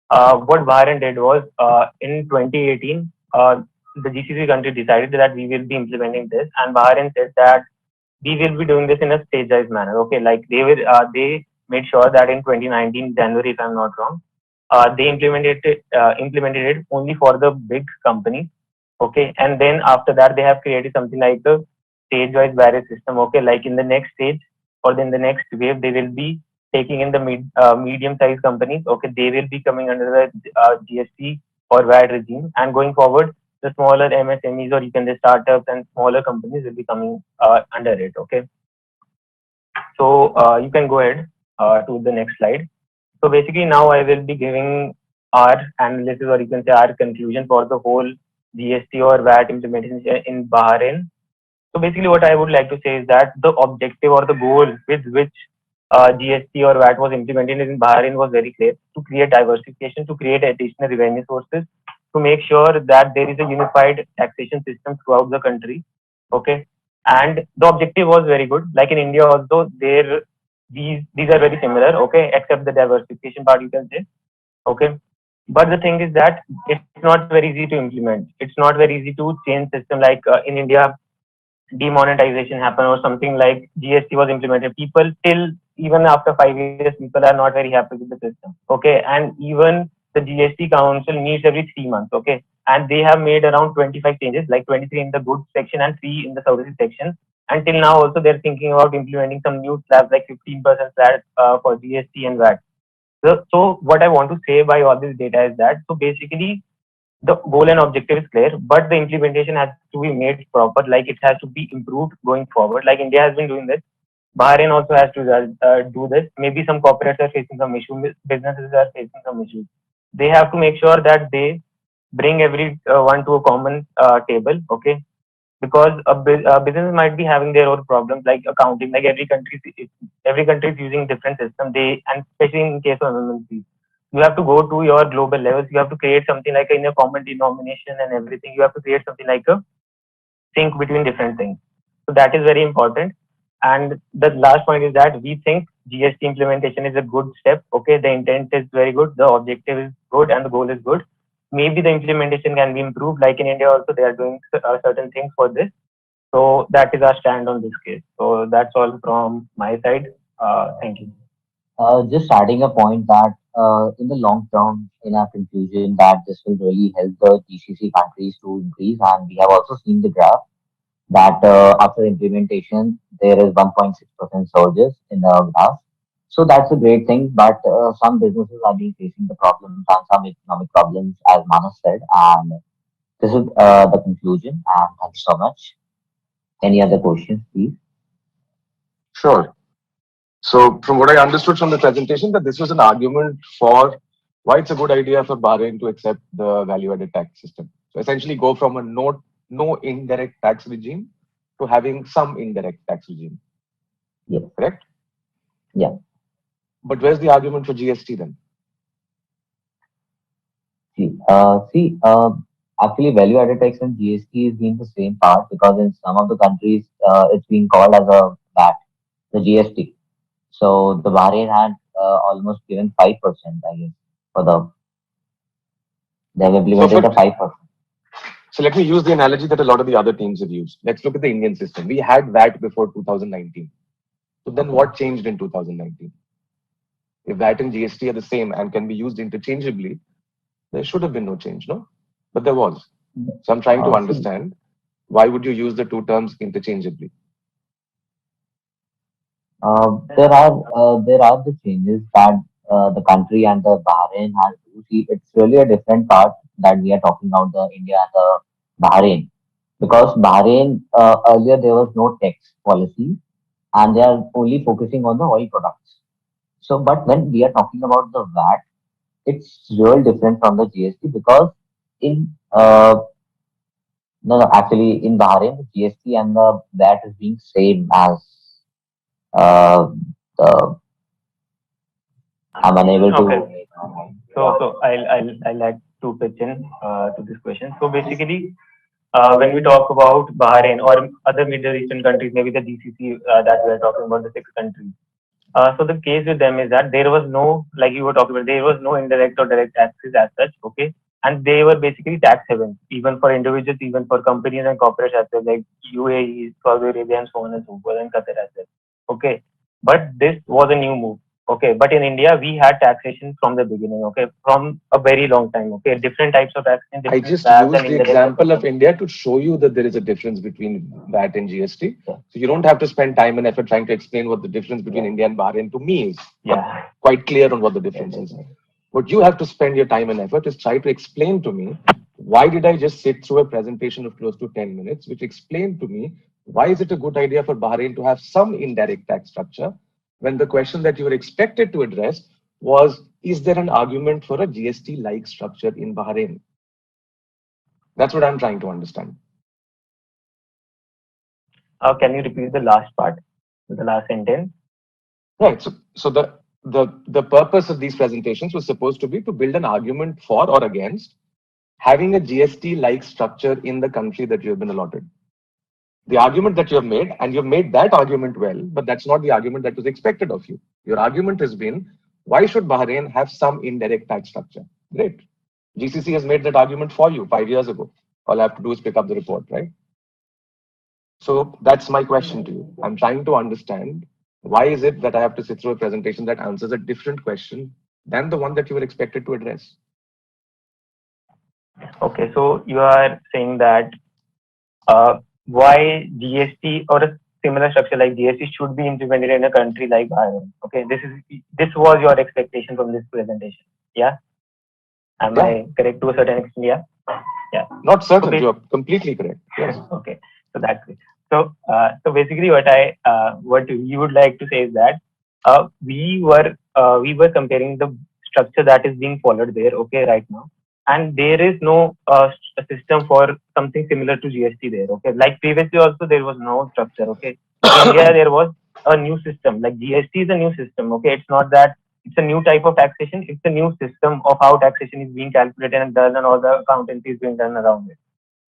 what Bahrain did was in 2018, the GCC country decided that we will be implementing this, and Bahrain said that we will be doing this in a stage-wise manner. Okay, like they made sure that in 2019 January, if I'm not wrong, they implemented it only for the big companies. Okay, and then after that they have created something like a stage-wise barrier system. Okay, like in the next stage or in the next wave, they will be taking in the medium-sized companies. Okay, they will be coming under the GST or VAT regime, and going forward, the smaller MSMEs or you can say startups and smaller companies will be coming under it. Okay, so you can go ahead to the next slide. So basically, now I will be giving our analysis or you can say our conclusion for the whole GST or VAT implementation in Bahrain. So basically, what I would like to say is that the objective or the goal with which GST or VAT was implemented in Bahrain was very clear: to create diversification, to create additional revenue sources, to make sure that there is a unified taxation system throughout the country. Okay, and the objective was very good. Like in India also, these are very similar. Okay, except the diversification part, you can say. Okay, but the thing is that it's not very easy to implement. It's not very easy to change system. Like in India, demonetization happened or something like GST was implemented. People till even after 5 years, people are not very happy with the system. Okay, and even the GST council meets every 3 months. Okay, and they have made around 25 changes, like 23 in the goods section and 3 in the services section. Until now, also they're thinking about implementing some new slabs like 15% slab for GST and VAT. So what I want to say by all this data is that so basically the goal and objective is clear, but the implementation has to be made proper. Like it has to be improved going forward. Like India has been doing this, Bahrain also has to do this. Maybe some corporates are facing some issues, businesses are facing some issues. They have to make sure that they bring every one to a common table. Okay, because a business might be having their own problems like accounting. Like every country is using different system. And especially in case of MNCs, you have to go to your global levels. You have to create something like in a common denomination and everything. You have to create something like a sync between different things. So that is very important. And the last point is that we think GST implementation is a good step. Okay, the intent is very good, the objective is good, and the goal is good. Maybe the implementation can be improved. Like in India also, they are doing certain things for this. So that is our stand on this case. So that's all from my side. Thank you. Just adding a point that in the long term, in our conclusion, that this will really help the GCC countries to increase. And we have also seen the graph that after implementation, there is 1.6% surges in the graph. So that's a great thing. But some businesses are being facing the problems and some economic problems, as Manas said. And this is the conclusion. And thank you so much. Any other questions, please? Sure. So from what I understood from the presentation, that this was an argument for why it's a good idea for Bahrain to accept the value-added tax system. So essentially go from a no indirect tax regime to having some indirect tax regime. Yeah. Correct? Yeah. But where's the argument for GST then? Actually, value-added tax and GST is being the same part because in some of the countries, it's being called as a VAT, the GST. So the Bahrain had almost given 5%, I guess, for they have implemented the 5%. So let me use the analogy that a lot of the other teams have used. Let's look at the Indian system. We had VAT before 2019. So then what changed in 2019? If VAT and GST are the same and can be used interchangeably, there should have been no change, no? But there was. So I'm trying to understand, why would you use the two terms interchangeably? There are the changes that the country and the Bahrain has to see. It's really a different part that we are talking about, the India and the Bahrain, because Bahrain earlier there was no tax policy and they are only focusing on the oil products. So, but when we are talking about the VAT, it's real different from the GST because in actually in Bahrain the GST and the VAT is being same as I'm unable to. Okay. So I'll like to pitch in to this question. So basically, when we talk about Bahrain or other Middle Eastern countries, maybe the GCC that we are talking about, the 6 countries. So the case with them is that there was no, like you were talking about, there was no indirect or direct taxes as such, okay? And they were basically tax havens, even for individuals, even for companies and corporates as well, like UAE, Saudi Arabia, and so on and so forth, and Qatar as well, okay? But this was a new move, okay? But in India, we had taxation from the beginning, okay? From a very long time, okay? Different types of taxation. I just used the example of India to show you that there is a difference between VAT and GST. So you don't have to spend time and effort trying to explain what the difference between India and Bahrain to me is. Yeah. Quite clear on what the difference is. What you have to spend your time and effort is try to explain to me, why did I just sit through a presentation of close to 10 minutes, which explained to me, why is it a good idea for Bahrain to have some indirect tax structure, when the question that you were expected to address was, is there an argument for a GST-like structure in Bahrain? That's what I'm trying to understand. Can you repeat the last part, the last sentence? Right. So the purpose of these presentations was supposed to be to build an argument for or against having a GST-like structure in the country that you have been allotted. The argument that you have made, and you've made that argument well, but that's not the argument that was expected of you. Your argument has been, why should Bahrain have some indirect tax structure? Great. GCC has made that argument for you 5 years ago. All I have to do is pick up the report, right? So that's my question to you. I'm trying to understand, why is it that I have to sit through a presentation that answers a different question than the one that you were expected to address? Okay, so you are saying that why GST or a similar structure like GST should be implemented in a country like Bahrain. Okay, this was your expectation from this presentation. Yeah, am I correct to a certain extent? Yeah, yeah. Not certain. Okay. You're completely correct. Yes. Okay, so that's it. So basically, what you would like to say is that we were comparing the structure that is being followed there. Okay, right now. And there is no system for something similar to GST there. Okay, like previously also there was no structure. Okay, in India there was a new system. Like GST is a new system. Okay, it's not that it's a new type of taxation. It's a new system of how taxation is being calculated and done, and all the accountancy is being done around it.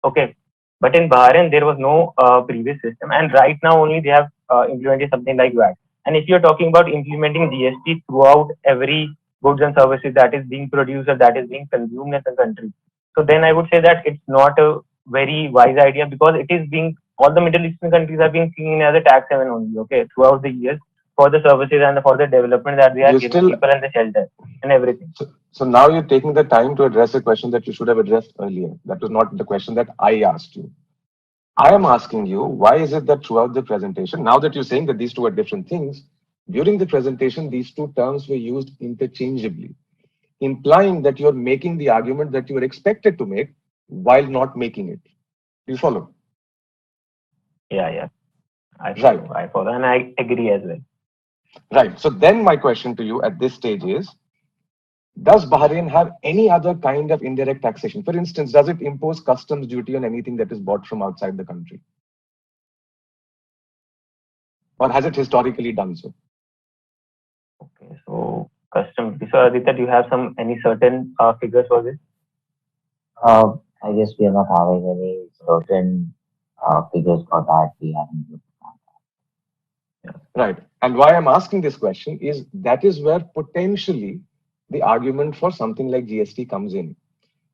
Okay, but in Bahrain there was no previous system, and right now only they have implemented something like VAT. And if you're talking about implementing GST throughout every goods and services that is being produced or that is being consumed in the country, so then I would say that it's not a very wise idea, because it is being, all the Middle Eastern countries are being seen as a tax haven only, okay, throughout the years, for the services and for the development that they are You giving still, people and the shelter and everything. so now you're taking the time to address a question that you should have addressed earlier. That was not the question that I asked you. I am asking you, why is it that throughout the presentation, now that you're saying that these two are different things, during the presentation, these two terms were used interchangeably, implying that you're making the argument that you were expected to make while not making it. Do you follow? Yeah. I Right. follow, and I agree as well. Right. So then my question to you at this stage is, does Bahrain have any other kind of indirect taxation? For instance, does it impose customs duty on anything that is bought from outside the country? Or has it historically done so? Okay, so customs. So Aditya, do you have any certain figures for this? I guess we are not having any certain figures for that. We haven't. Right. And why I'm asking this question is that is where potentially the argument for something like GST comes in.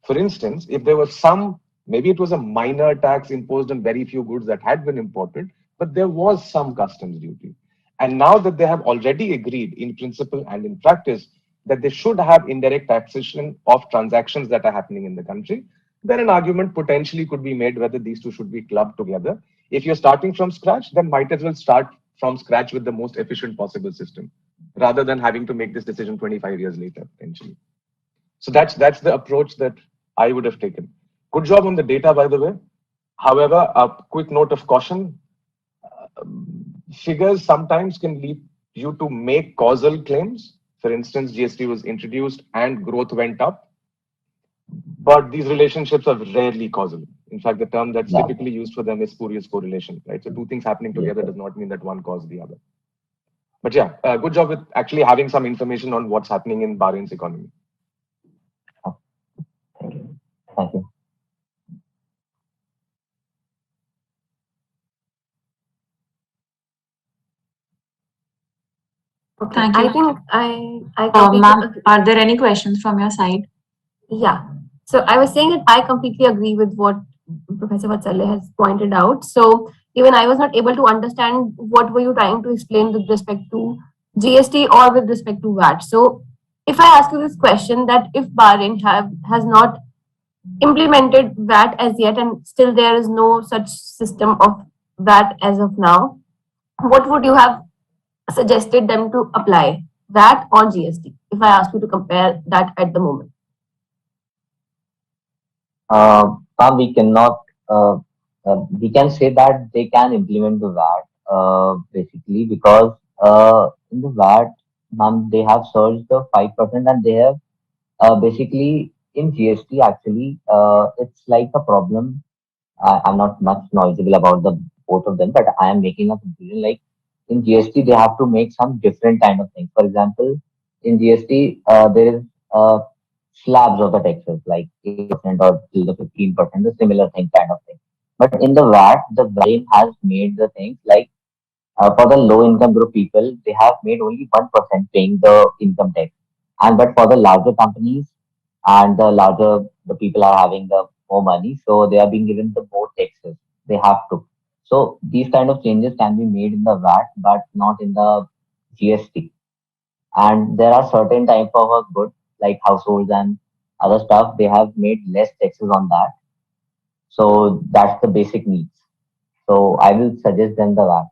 For instance, if there was some, maybe it was a minor tax imposed on very few goods that had been imported, but there was some customs duty. And now that they have already agreed in principle and in practice that they should have indirect taxation of transactions that are happening in the country, then an argument potentially could be made whether these two should be clubbed together. If you're starting from scratch, then might as well start from scratch with the most efficient possible system, rather than having to make this decision 25 years later, potentially. So that's the approach that I would have taken. Good job on the data, by the way. However, a quick note of caution. Figures sometimes can lead you to make causal claims. For instance, GST was introduced and growth went up. But these relationships are rarely causal. In fact, the term that's typically used for them is spurious correlation, right? So two things happening together does not mean that one caused the other. But yeah, good job with actually having some information on what's happening in Bahrain's economy. Thank you. Okay. Thank you. I think I completely Ma'am, agree. are there any questions from your side? Yeah. So I was saying that I completely agree with what Professor Vatsalya has pointed out. So even I was not able to understand what were you trying to explain with respect to GST or with respect to VAT. So if I ask you this question, that if Bahrain has not implemented VAT as yet and still there is no such system of VAT as of now, what would you have suggested them to apply, VAT or GST, if I ask you to compare that at the moment? We cannot, we can say that they can implement the VAT basically because in the VAT, they have surged the 5% and they have basically in GST actually, it's like a problem. I'm not much knowledgeable about the both of them, but I am making a conclusion like in GST, they have to make some different kind of things. For example, in GST, there is slabs of the taxes, like 8% or till the 15%, the similar thing kind of thing. But in the VAT, the Bahrain has made the things like for the low income group people, they have made only 1% paying the income tax. And but for the larger companies and the people are having the more money, so they are being given the more taxes. They have to. So these kind of changes can be made in the VAT, but not in the GST. And there are certain type of goods like households and other stuff. They have made less taxes on that. So that's the basic needs. So I will suggest them the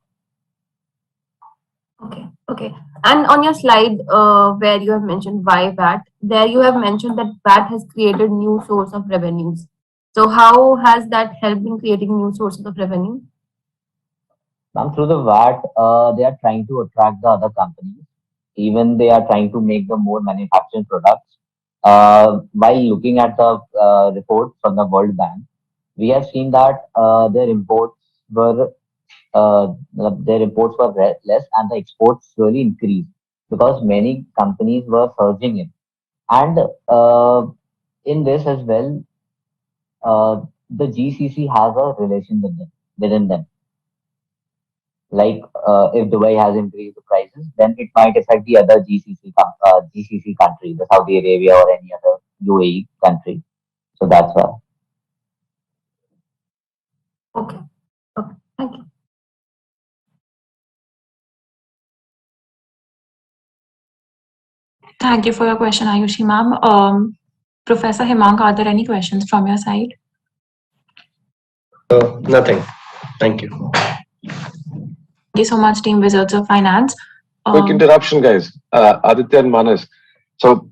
VAT. Okay. And on your slide where you have mentioned why VAT, there you have mentioned that VAT has created new source of revenues. So how has that helped in creating new sources of revenue? Through the VAT, they are trying to attract the other companies. Even they are trying to make the more manufacturing products. While looking at the report from the World Bank, we have seen that their imports were less and the exports really increased because many companies were surging in. And in this as well, the GCC has a relation with them, within them. Like if Dubai has increased the prices, then it might affect the other GCC country, the Saudi Arabia or any other UAE country. So that's why. Okay. Okay. Thank you. Thank you for your question, Ayushi ma'am. Professor Hemang, are there any questions from your side? Nothing. Thank you. Thank you so much, Team Wizards of Finance. Quick interruption, guys. Aditya and Manas. So,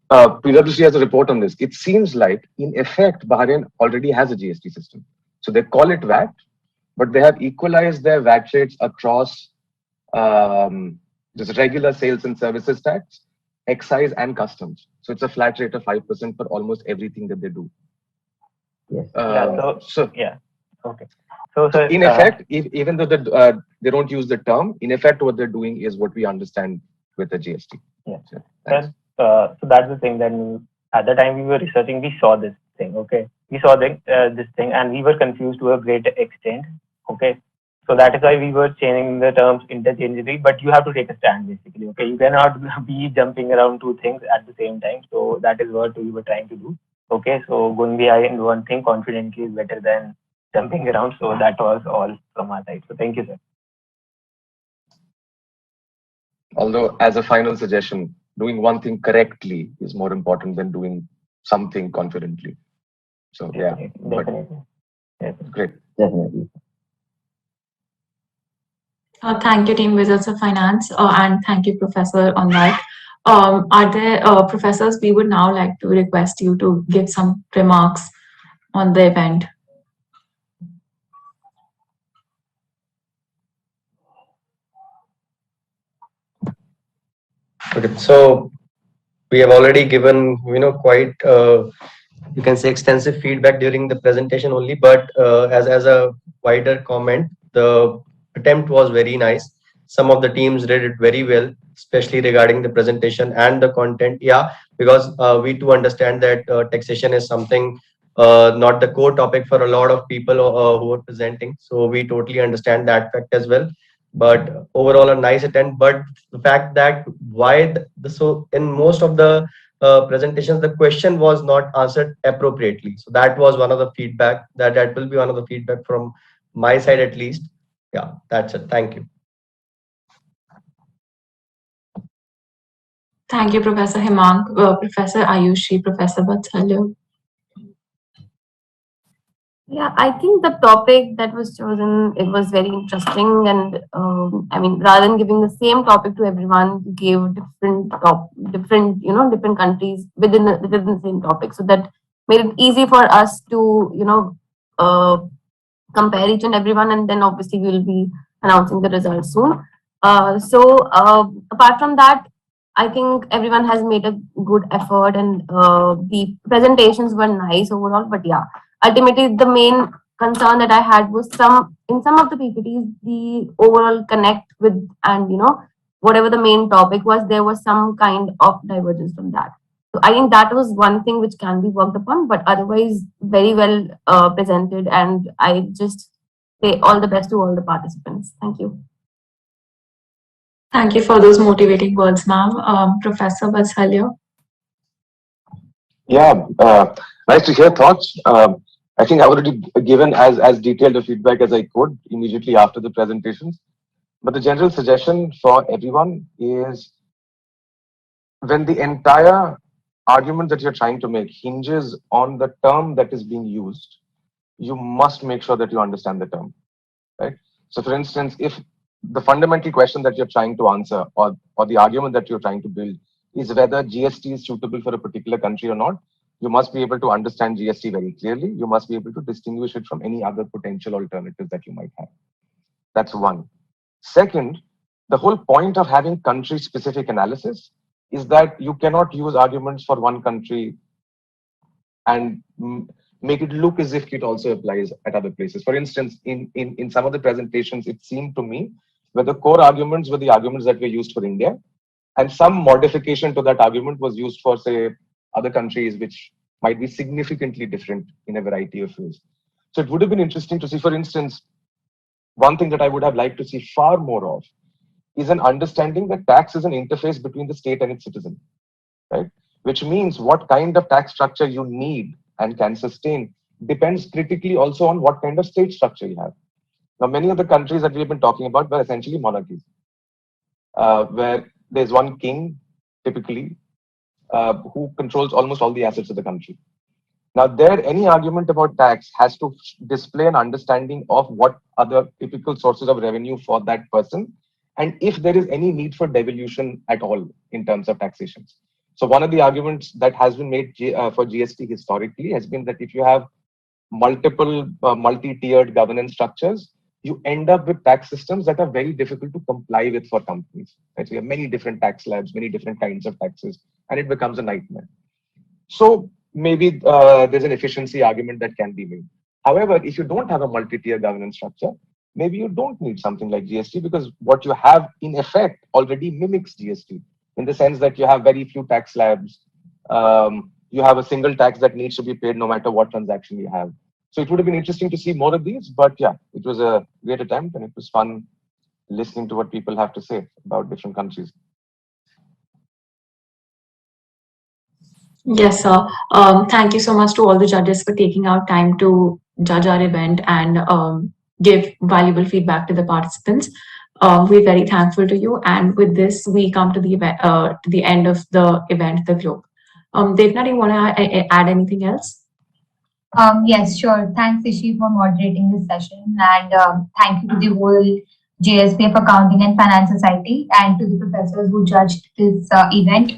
PwC has a report on this. It seems like, in effect, Bahrain already has a GST system. So they call it VAT, but they have equalized their VAT rates across just regular sales and services tax, excise, and customs. So it's a flat rate of 5% for almost everything that they do. Yes. Okay. So in effect, even though they don't use the term, in effect, what they're doing is what we understand with the GST. Yeah. So, So that's the thing that at the time we were researching, we saw this thing. Okay, we saw this thing, and we were confused to a great extent. Okay, so that is why we were changing the terms interchangeably. But you have to take a stand, basically. Okay, you cannot be jumping around two things at the same time. So that is what we were trying to do. Okay, so going behind one thing confidently is better than jumping around. So that was all from our side. So thank you, sir. Although, as a final suggestion, doing one thing correctly is more important than doing something confidently. So Definitely. Great. Definitely. Thank you, Team Wizards of Finance, and thank you, Professor, on that. Are there, professors, we would now like to request you to give some remarks on the event. Okay, so we have already given, quite, you can say, extensive feedback during the presentation only, but as a wider comment, the attempt was very nice. Some of the teams did it very well, especially regarding the presentation and the content. Yeah, because we too understand that taxation is something not the core topic for a lot of people who are presenting. So we totally understand that fact as well. But overall, a nice attempt. But the fact that so in most of the presentations, the question was not answered appropriately. So that was one of the feedback that will be one of the feedback from my side at least. Yeah, that's it. Thank you. Thank you, Professor Hemang, Professor Ayushi, Professor Vatsalya. Yeah, I think the topic that was chosen, it was very interesting, and I mean, rather than giving the same topic to everyone, you gave different countries within the same topic, so that made it easy for us to compare each and everyone, and then obviously we will be announcing the results soon. Apart from that, I think everyone has made a good effort, and the presentations were nice overall. But yeah, ultimately the main concern that I had was in some of the PPTs, the overall connect with, and whatever the main topic was, there was some kind of divergence from that. So I think that was one thing which can be worked upon, but otherwise very well presented, and I just say all the best to all the participants. Thank you. Thank you for those motivating words, ma'am. Professor Vatsalya. Yeah, nice to hear thoughts. I think I've already given as detailed a feedback as I could immediately after the presentations. But the general suggestion for everyone is, when the entire argument that you're trying to make hinges on the term that is being used, you must make sure that you understand the term, right? So for instance, if the fundamental question that you're trying to answer, or the argument that you're trying to build, is whether GST is suitable for a particular country or not, you must be able to understand GST very clearly. You must be able to distinguish it from any other potential alternatives that you might have. That's one. Second, the whole point of having country-specific analysis is that you cannot use arguments for one country and make it look as if it also applies at other places. For instance, in some of the presentations, it seemed to me where the core arguments were the arguments that were used for India, and some modification to that argument was used for, say, other countries, which might be significantly different in a variety of ways. So it would have been interesting to see, for instance, one thing that I would have liked to see far more of is an understanding that tax is an interface between the state and its citizen, right? Which means what kind of tax structure you need and can sustain depends critically also on what kind of state structure you have. Now, many of the countries that we've been talking about were essentially monarchies, where there's one king, typically, who controls almost all the assets of the country. Now, there, any argument about tax has to display an understanding of what are the typical sources of revenue for that person, and if there is any need for devolution at all in terms of taxations. So one of the arguments that has been made for GST historically has been that if you have multiple multi-tiered governance structures, you end up with tax systems that are very difficult to comply with for companies. Right? So you have many different tax slabs, many different kinds of taxes, and it becomes a nightmare. So maybe there's an efficiency argument that can be made. However, if you don't have a multi-tier governance structure, maybe you don't need something like GST, because what you have in effect already mimics GST in the sense that you have very few tax slabs. You have a single tax that needs to be paid no matter what transaction you have. So it would have been interesting to see more of these, but yeah, it was a great attempt and it was fun listening to what people have to say about different countries. Yes, sir. Thank you so much to all the judges for taking out time to judge our event and give valuable feedback to the participants. We're very thankful to you. And with this, we come to the event, to the end of the event, The Globe. Devna, do you want to add anything else? Yes, sure. Thanks, Ishi, for moderating this session. And thank you to the whole JSPF Accounting and Finance Society and to the professors who judged this event.